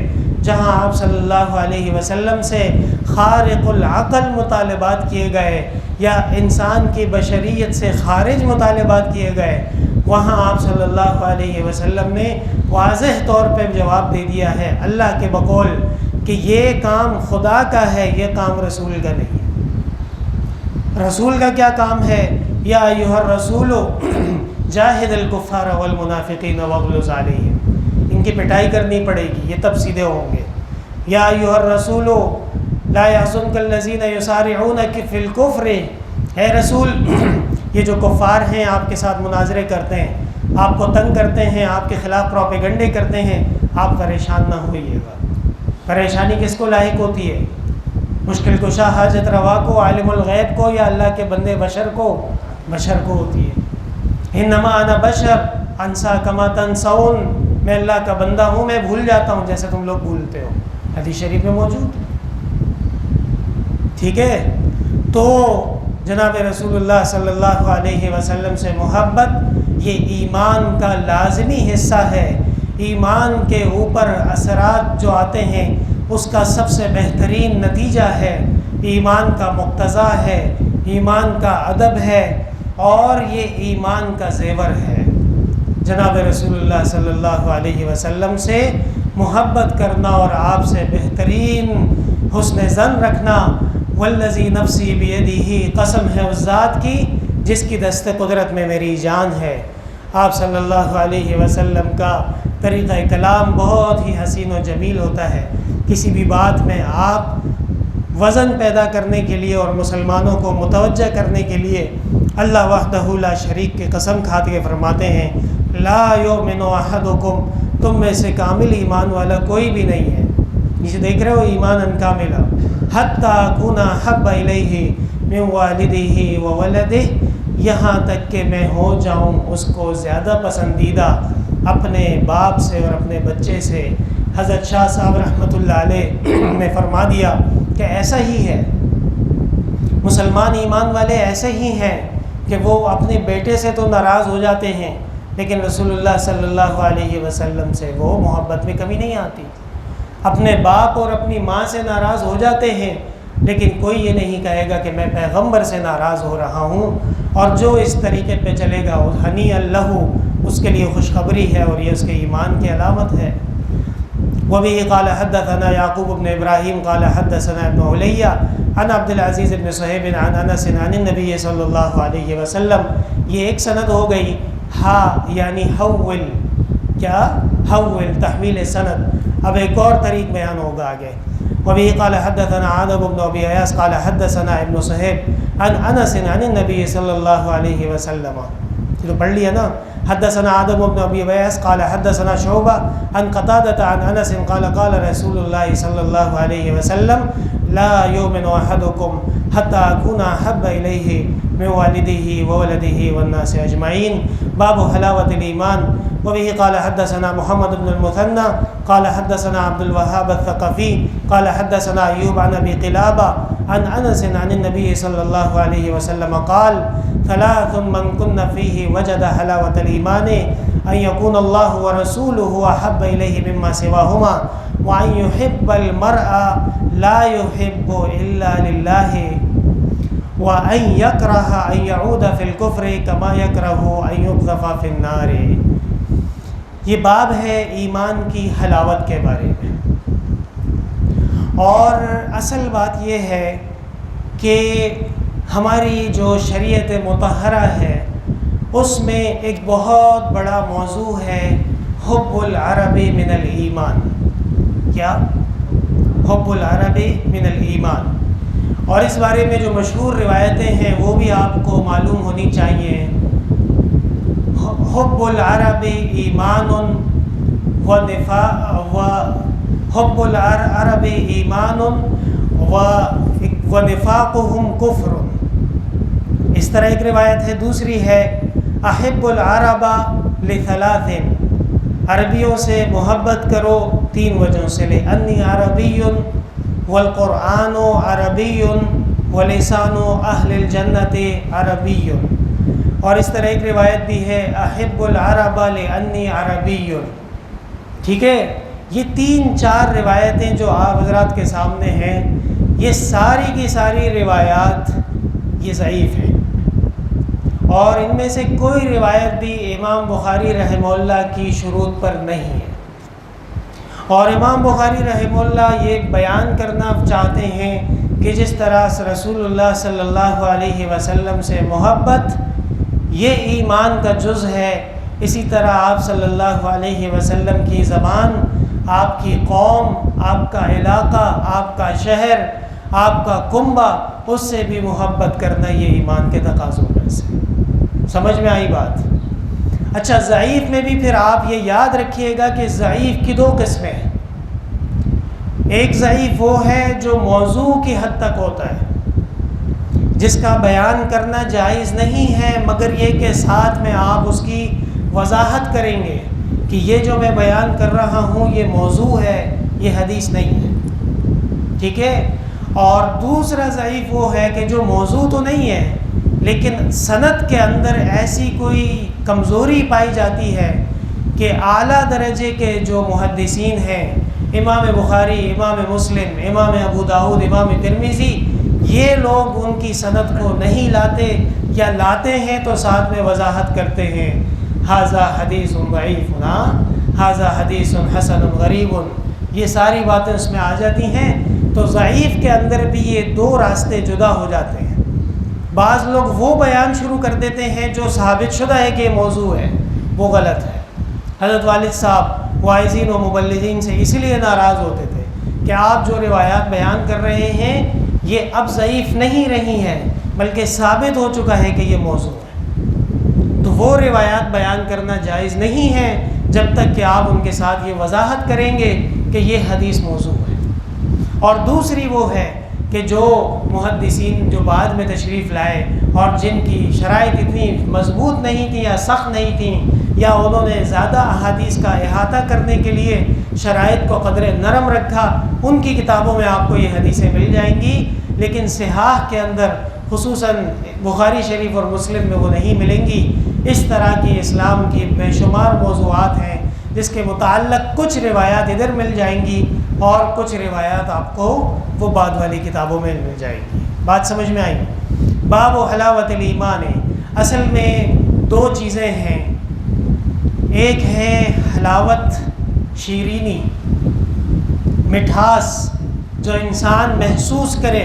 جہاں آپ صلی اللہ علیہ وسلم سے خارق العقل مطالبات کیے گئے یا انسان کی بشریت سے خارج مطالبات کیے گئے، وہاں آپ صلی اللہ علیہ وسلم نے واضح طور پہ جواب دے دیا ہے اللہ کے بقول کہ یہ کام خدا کا ہے، یہ کام رسول کا نہیں ہے۔ رسول کا کیا کام ہے؟ یا ایھا الرسول جاہد الکفار والمنافقین واغلظ علیہم، ان کی پٹائی کرنی پڑے گی، یہ تب سیدھے ہوں گے۔ یا ایھا الرسول لا یحزنک الذین یسارعون فی الکفر، اے رسول یہ جو کفار ہیں آپ کے ساتھ مناظرے کرتے ہیں، آپ کو تنگ کرتے ہیں، آپ کے خلاف پروپیگنڈے کرتے ہیں، آپ پریشان نہ ہوئیے گا۔ پریشانی کس کو لاحق ہوتی ہے؟ مشکل کشا حاجت روا کو، عالم الغیب کو، یا اللہ کے بندے بشر کو؟ بشر کو ہوتی ہے۔ انما انا بشر انسا کما تنسون، میں اللہ کا بندہ ہوں، میں بھول جاتا ہوں جیسے تم لوگ بھولتے ہو، حدیث شریف میں موجود. ٹھیک ہے، تو جناب رسول اللہ صلی اللہ علیہ وسلم سے محبت یہ ایمان کا لازمی حصہ ہے. ایمان کے اوپر اثرات جو آتے ہیں اس کا سب سے بہترین نتیجہ ہے، ایمان کا مقتضا ہے، ایمان کا ادب ہے، اور یہ ایمان کا زیور ہے. جناب رسول اللہ صلی اللہ علیہ وسلم سے محبت کرنا اور آپ سے بہترین حسن ظن رکھنا. والذی نفسی بیدہ، قسم ہے اس ذات کی جس کی دست قدرت میں میری جان ہے. آپ صلی اللہ علیہ وسلم کا طریقہ کلام بہت ہی حسین و جمیل ہوتا ہے. کسی بھی بات میں آپ وزن پیدا کرنے کے لیے اور مسلمانوں کو متوجہ کرنے کے لیے اللہ وحدہ لا شریک کی قسم کھاتے ہوئے فرماتے ہیں لا یؤمن احدکم، تم میں سے کامل ایمان والا کوئی بھی نہیں ہے. جسے دیکھ رہے ہو ایمان کاملا، حتی اکون احب الیہ من والدہ وولدہ، یہاں تک کہ میں ہو جاؤں اس کو زیادہ پسندیدہ اپنے باپ سے اور اپنے بچے سے. حضرت شاہ صاحب رحمۃ اللہ علیہ نے فرما دیا کہ ایسا ہی ہے، مسلمان ایمان والے ایسے ہی ہیں کہ وہ اپنے بیٹے سے تو ناراض ہو جاتے ہیں لیکن رسول اللہ صلی اللہ علیہ وسلم سے وہ محبت میں کمی نہیں آتی. اپنے باپ اور اپنی ماں سے ناراض ہو جاتے ہیں لیکن کوئی یہ نہیں کہے گا کہ میں پیغمبر سے ناراض ہو رہا ہوں. اور جو اس طریقے پہ چلے گا ہنی اللہ، اس کے لیے خوشخبری ہے اور یہ اس کے ایمان کی علامت ہے. وبه قال حدثنا يعقوب بن ابراہیم قال حدثنا ابن علیہ عن عبد العزیز بن صہیب عن انس عن النبی صلی اللہ علیہ وسلم. یہ ایک سند ہو گئی، یعنی حول، کیا حول تحویل سند. اب ایک اور طریق بیان ہوگا آگے. وبه قال حدثنا عامر بن ابی ایاس قال حدثنا ابن صہیب عن انس عن النبی صلی اللہ علیہ وسلم. تو پڑھ لیا نا. حدثنا آدم بن ابی ایاس قال حدثنا شعبہ عن قتادة عن انس قال قال رسول اللہ صلی اللہ علیہ وسلم لا یؤمن احدکم حتى اکون احب الیہ من والدہ وولدہ والناس اجمعین. باب حلاوة الایمان. وبه قال حدثنا محمد بن المثنى قال حدثنا عبد الوهاب الثقفي قال حدثنا ایوب عن ابی قلابہ عن انس عن النبی صلی اللہ علیہ وسلم قال ثلاث من كن فيه وجد حلاوة الإيمان أن يكون الله ورسوله أحب إليه مما سواهما وأن يحب المرء لا يحب إلا لله وأن يكره أن يعود في الكفر كما يكره أن يقذف في النار. یہ باب ہے ایمان کی حلاوت کے بارے میں. اور اصل بات یہ ہے کہ ہماری جو شریعت مطہرہ ہے اس میں ایک بہت بڑا موضوع ہے حب العرب من الایمان. کیا؟ حب العرب من الایمان. اور اس بارے میں جو مشہور روایتیں ہیں وہ بھی آپ کو معلوم ہونی چاہیے. حب العرب ایمان و حب العرب ایمان و نفاقهم کفر. اس طرح ایک روایت ہے. دوسری ہے احب العرب لثلاث، عربیوں سے محبت کرو تین وجہوں سے. لأنی عربی والقرآن عربی ولسان اہل الجنت عربی. اور اس طرح ایک روایت بھی ہے احب العرب لأنی عربی. ٹھیک ہے، یہ تین چار روایتیں جو آپ حضرات کے سامنے ہیں یہ ساری کی ساری روایات یہ ضعیف ہیں، اور ان میں سے کوئی روایت بھی امام بخاری رحمہ اللہ کی شروط پر نہیں ہے. اور امام بخاری رحمہ اللہ یہ بیان کرنا چاہتے ہیں کہ جس طرح رسول اللہ صلی اللہ علیہ وسلم سے محبت یہ ایمان کا جز ہے، اسی طرح آپ صلی اللہ علیہ وسلم کی زبان، آپ کی قوم، آپ کا علاقہ، آپ کا شہر، آپ کا کنبہ، اس سے بھی محبت کرنا یہ ایمان کے تقاضوں میں سے. سمجھ میں آئی بات؟ اچھا، ضعیف میں بھی پھر آپ یہ یاد رکھیے گا کہ ضعیف کی دو قسمیں ہیں. ایک ضعیف وہ ہے جو موضوع کی حد تک ہوتا ہے، جس کا بیان کرنا جائز نہیں ہے، مگر یہ کہ ساتھ میں آپ اس کی وضاحت کریں گے کہ یہ جو میں بیان کر رہا ہوں یہ موضوع ہے، یہ حدیث نہیں ہے، ٹھیک ہے۔ اور دوسرا ضعیف وہ ہے کہ جو موضوع تو نہیں ہے لیکن سند کے اندر ایسی کوئی کمزوری پائی جاتی ہے کہ اعلیٰ درجے کے جو محدثین ہیں، امام بخاری، امام مسلم، امام ابو داؤد، امام ترمذی، یہ لوگ ان کی سند کو نہیں لاتے، یا لاتے ہیں تو ساتھ میں وضاحت کرتے ہیں ھذا حدیث ضعیف، ھذا حدیث حسن غریب، یہ ساری باتیں اس میں آ جاتی ہیں۔ تو ضعیف کے اندر بھی یہ دو راستے جدا ہو جاتے ہیں۔ بعض لوگ وہ بیان شروع کر دیتے ہیں جو ثابت شدہ ہے کہ یہ موضوع ہے، وہ غلط ہے۔ حضرت والد صاحب واعظین و مبلغین سے اس لیے ناراض ہوتے تھے کہ آپ جو روایات بیان کر رہے ہیں یہ اب ضعیف نہیں رہی ہیں بلکہ ثابت ہو چکا ہے کہ یہ موضوع ہے، تو وہ روایات بیان کرنا جائز نہیں ہے جب تک کہ آپ ان کے ساتھ یہ وضاحت کریں گے کہ یہ حدیث موضوع ہے۔ اور دوسری وہ ہے کہ جو محدثین جو بعد میں تشریف لائے اور جن کی شرائط اتنی مضبوط نہیں تھیں یا سخت نہیں تھیں، یا انہوں نے زیادہ احادیث کا احاطہ کرنے کے لیے شرائط کو قدر نرم رکھا، ان کی کتابوں میں آپ کو یہ حدیثیں مل جائیں گی، لیکن صحاح کے اندر خصوصاً بخاری شریف اور مسلم میں وہ نہیں ملیں گی۔ اس طرح کی اسلام کی بے شمار موضوعات ہیں جس کے متعلق کچھ روایات ادھر مل جائیں گی اور کچھ روایات آپ کو وہ بعد والی کتابوں میں مل جائیں گی۔ بات سمجھ میں آئی؟ باب و حلاوت الایمان، اصل میں دو چیزیں ہیں، ایک ہے حلاوت شیرینی، مٹھاس جو انسان محسوس کرے،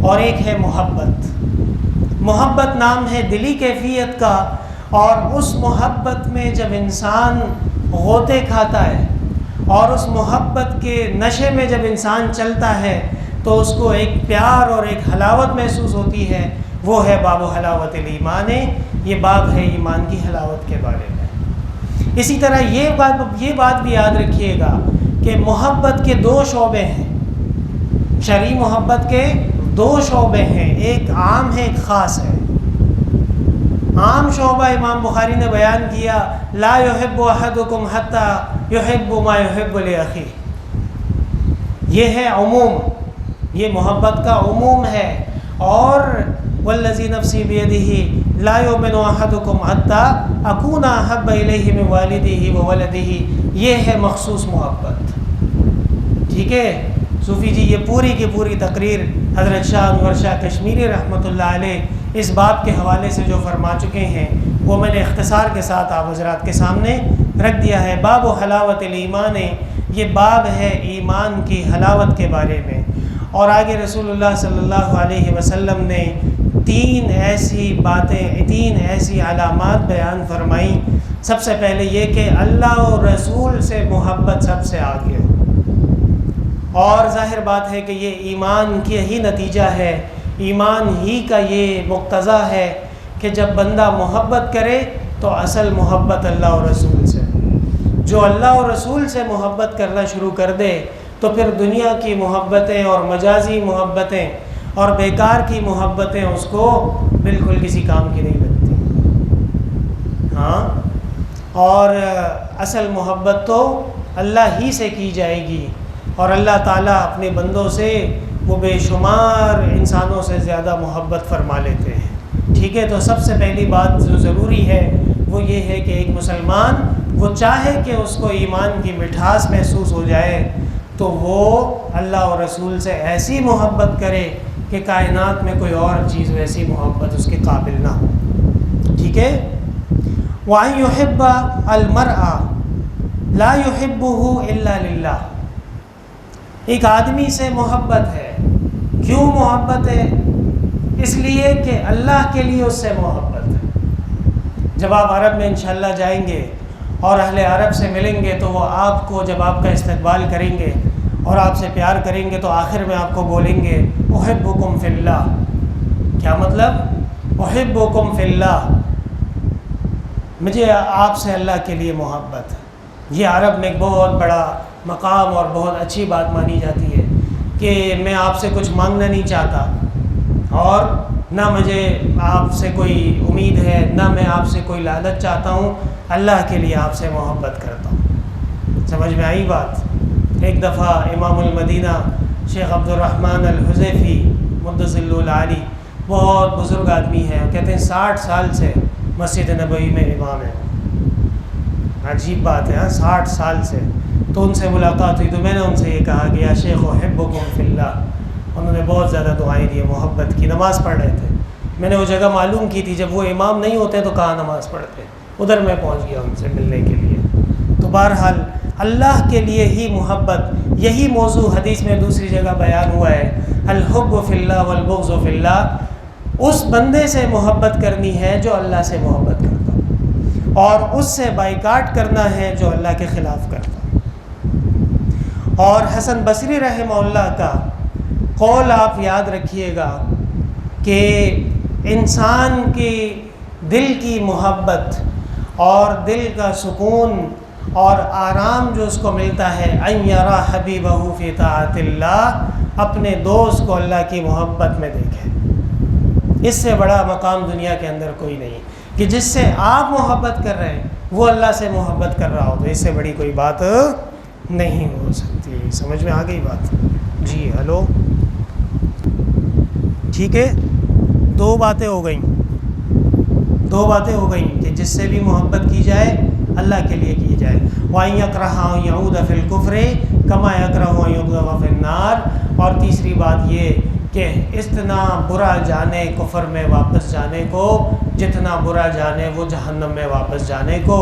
اور ایک ہے محبت۔ محبت نام ہے دلی کیفیت کا، اور اس محبت میں جب انسان غوطے کھاتا ہے اور اس محبت کے نشے میں جب انسان چلتا ہے تو اس کو ایک پیار اور ایک حلاوت محسوس ہوتی ہے، وہ ہے باب و حلاوت الایمان، یہ باب ہے ایمان کی حلاوت کے بارے میں۔ اسی طرح یہ بات بھی یاد رکھیے گا کہ محبت کے دو شعبے ہیں، شرعی محبت کے دو شعبے ہیں، ایک عام ہے ایک خاص ہے۔ عام شعبہ امام بخاری نے بیان کیا، لا يحب احدکم حتی يحب ما يحب لأخیہ، یہ ہے عموم، یہ محبت کا عموم ہے۔ اور والذی نفسی بیدہ لا یؤمن احدکم حتی اکون احب الیہ من والدہ وولدہ، یہ ہے مخصوص محبت، ٹھیک ہے۔ صوفی جی یہ پوری کی پوری تقریر حضرت شاہ انور شاہ کشمیری رحمۃ اللہ علیہ اس باب کے حوالے سے جو فرما چکے ہیں وہ میں نے اختصار کے ساتھ آپ حضرات کے سامنے رکھ دیا ہے۔ باب و حلاوت الایمان، یہ باب ہے ایمان کی حلاوت کے بارے میں۔ اور آگے رسول اللہ صلی اللہ علیہ وسلم نے تین ایسی علامات بیان فرمائیں۔ سب سے پہلے یہ کہ اللہ اور رسول سے محبت سب سے آگے ہو، اور ظاہر بات ہے کہ یہ ایمان کی ہی نتیجہ ہے، ایمان ہی کا یہ مقتضا ہے کہ جب بندہ محبت کرے تو اصل محبت اللہ اور رسول سے، جو اللہ اور رسول سے محبت کرنا شروع کر دے تو پھر دنیا کی محبتیں اور مجازی محبتیں اور بیکار کی محبتیں اس کو بالکل کسی کام کی نہیں لگتی، ہاں۔ اور اصل محبت تو اللہ ہی سے کی جائے گی، اور اللہ تعالیٰ اپنے بندوں سے وہ بے شمار انسانوں سے زیادہ محبت فرما لیتے ہیں، ٹھیک ہے۔ تو سب سے پہلی بات جو ضروری ہے وہ یہ ہے کہ ایک مسلمان وہ چاہے کہ اس کو ایمان کی مٹھاس محسوس ہو جائے تو وہ اللہ اور رسول سے ایسی محبت کرے کہ کائنات میں کوئی اور چیز ویسی محبت اس کے قابل نہ ہو، ٹھیک ہے۔ وَأَن يُحِبَّ الْمَرْءَ لَا يُحِبُّهُ إِلَّا لِلَّهِ، ایک آدمی سے محبت ہے، کیوں محبت ہے؟ اس لیے کہ اللہ کے لیے اس سے محبت ہے۔ جب آپ عرب میں انشاءاللہ جائیں گے اور اہل عرب سے ملیں گے تو وہ آپ کو جب آپ کا استقبال کریں گے اور آپ سے پیار کریں گے تو آخر میں آپ کو بولیں گے احبکم فی اللہ۔ کیا مطلب؟ احبکم فی اللہ، مجھے آپ سے اللہ کے لیے محبت ہے۔ یہ عرب میں ایک بہت بڑا مقام اور بہت اچھی بات مانی جاتی ہے کہ میں آپ سے کچھ مانگنا نہیں چاہتا اور نہ مجھے آپ سے کوئی امید ہے، نہ میں آپ سے کوئی لالچ چاہتا ہوں، اللہ کے لیے آپ سے محبت کرتا ہوں۔ سمجھ میں آئی بات؟ ایک دفعہ امام المدینہ شیخ عبد الرحمن الحذیفی مقدس العالی، بہت بزرگ آدمی ہیں، کہتے ہیں 60 سال سے مسجد نبوی میں امام ہیں۔ عجیب بات ہے، 60 سال سے۔ تو ان سے ملاقات ہوئی تو میں نے ان سے یہ کہا کہ یا شیخ احبکم فی اللہ۔ انہوں نے بہت زیادہ دعائیں دی محبت کی، نماز پڑھ رہے تھے۔ میں نے وہ جگہ معلوم کی تھی، جب وہ امام نہیں ہوتے تو کہاں نماز پڑھتے، ادھر میں پہنچ گیا ان سے ملنے کے لیے۔ تو بہرحال اللہ کے لیے ہی محبت، یہی موضوع حدیث میں دوسری جگہ بیان ہوا ہے، الحب فی اللہ والبغض فی اللہ۔ اس بندے سے محبت کرنی ہے جو اللہ سے محبت کرتا ہے، اور اس سے بائیکاٹ کرنا ہے جو اللہ کے خلاف کرتا ہے۔ اور حسن بصری رحمہ اللہ کا قول آپ یاد رکھیے گا کہ انسان کی دل کی محبت اور دل کا سکون اور آرام جو اس کو ملتا ہے، ان یرا حبیبہ فی طاعت اللہ، اپنے دوست کو اللہ کی محبت میں دیکھے۔ اس سے بڑا مقام دنیا کے اندر کوئی نہیں کہ جس سے آپ محبت کر رہے ہیں وہ اللہ سے محبت کر رہا ہو، تو اس سے بڑی کوئی بات نہیں ہو سکتی۔ سمجھ میں آ گئی بات؟ جی ہلو، ٹھیک ہے، دو باتیں ہو گئیں کہ جس سے بھی محبت کی جائے اللہ کے لیے کی جائے۔ وَإِن يَكْرَهَ أَن يَعُودَ فِي الْكُفْرِ كَمَا يَكْرَهُ أَن يُقْذَفَ فِي النَّارِ۔ اور تیسری بات یہ کہ اتنا برا جانے کفر میں واپس جانے کو جتنا برا جانے وہ جہنم میں واپس جانے کو۔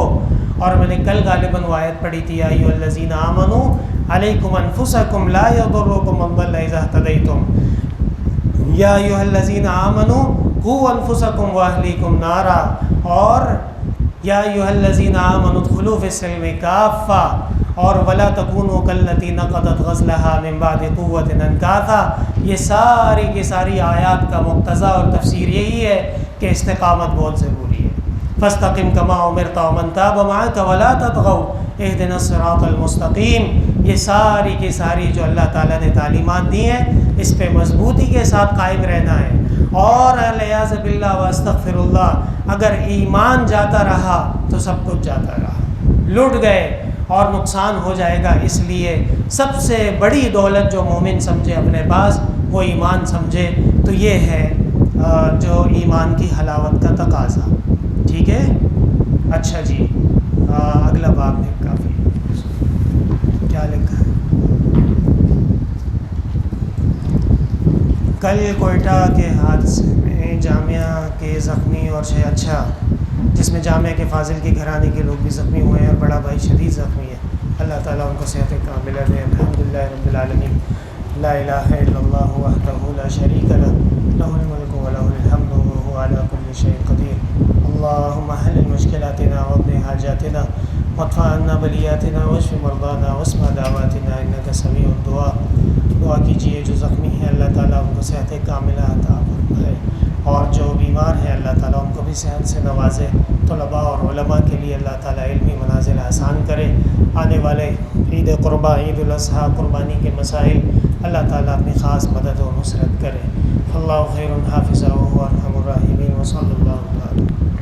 اور میں نے کل غالباً آیت پڑھی تھی، یا ایھا الذین آمنوا علیکم انفسکم لا یضرکم من ضل اذا اہتدیتم، یا ایھا الذین آمنوا قوا انفسکم واہلیکم نارا، اور یا ایھا الذین آمنوا ادخلوا فی السلم کافہ، اور ولا تکونوا کاللتی نقضت غزلها من بعد قوۃ انکاثا۔ یہ ساری کی ساری آیات کا مقتضا اور تفسیر یہی ہے کہ استقامت بہت ضروری ہے۔ فاستقم کما امرت ومن تاب معک ولا تطغوا اهدنا الصراط المستقیم۔ یہ ساری کی ساری جو اللہ تعالیٰ نے تعلیمات دی ہیں اس پہ مضبوطی کے ساتھ قائم رہنا ہے۔ اور الیاذ باللہ واستغفر اللہ، اگر ایمان جاتا رہا تو سب کچھ جاتا رہا، لٹ گئے اور نقصان ہو جائے گا۔ اس لیے سب سے بڑی دولت جو مومن سمجھے اپنے پاس وہ ایمان سمجھے، تو یہ ہے جو ایمان کی حلاوت کا تقاضا۔ ٹھیک ہے، اچھا جی، اگلا باب ہے، کافی کیا لکھا ہے؟ کل کوئٹہ کے حادثے میں جامعہ کے زخمی اور اچھا، جس میں جامعہ کے فاضل کے گھرانے کے لوگ بھی زخمی ہوئے ہیں اور بڑا بھائی شدید زخمی ہے۔ اللہ تعالیٰ ان کو صحت کاملہ دے۔ الحمدللہ رب العالمین، لا الہ الا اللہ وحدہ لا شریک لہ، لہ الملک ولہ الحمد وہو علی کل شیء قدیر۔ اللہم حل مشکلاتنا واقض حاجاتنا وادفع عنا بلیاتنا واشف مرضانا واسمع دعواتنا انک سمیع الدعاء۔ دعا کیجیے جو زخمی ہیں اللہ تعالیٰ ان کو صحت کاملہ عطا فرمائے، اور جو بیمار ہیں اللہ تعالیٰ ان کو بھی صحت سے نوازے۔ طلباء اور علماء کے لیے اللہ تعالیٰ علمی منازل آسان کرے۔ آنے والے عید قربہ، عید الاضحیٰ، قربانی کے مسائل اللہ تعالیٰ اپنی خاص مدد و نصرت کرے۔ اللہ خیر حافظہ وهو ارحم الراحمین، وصلی اللہ علیہ وسلم۔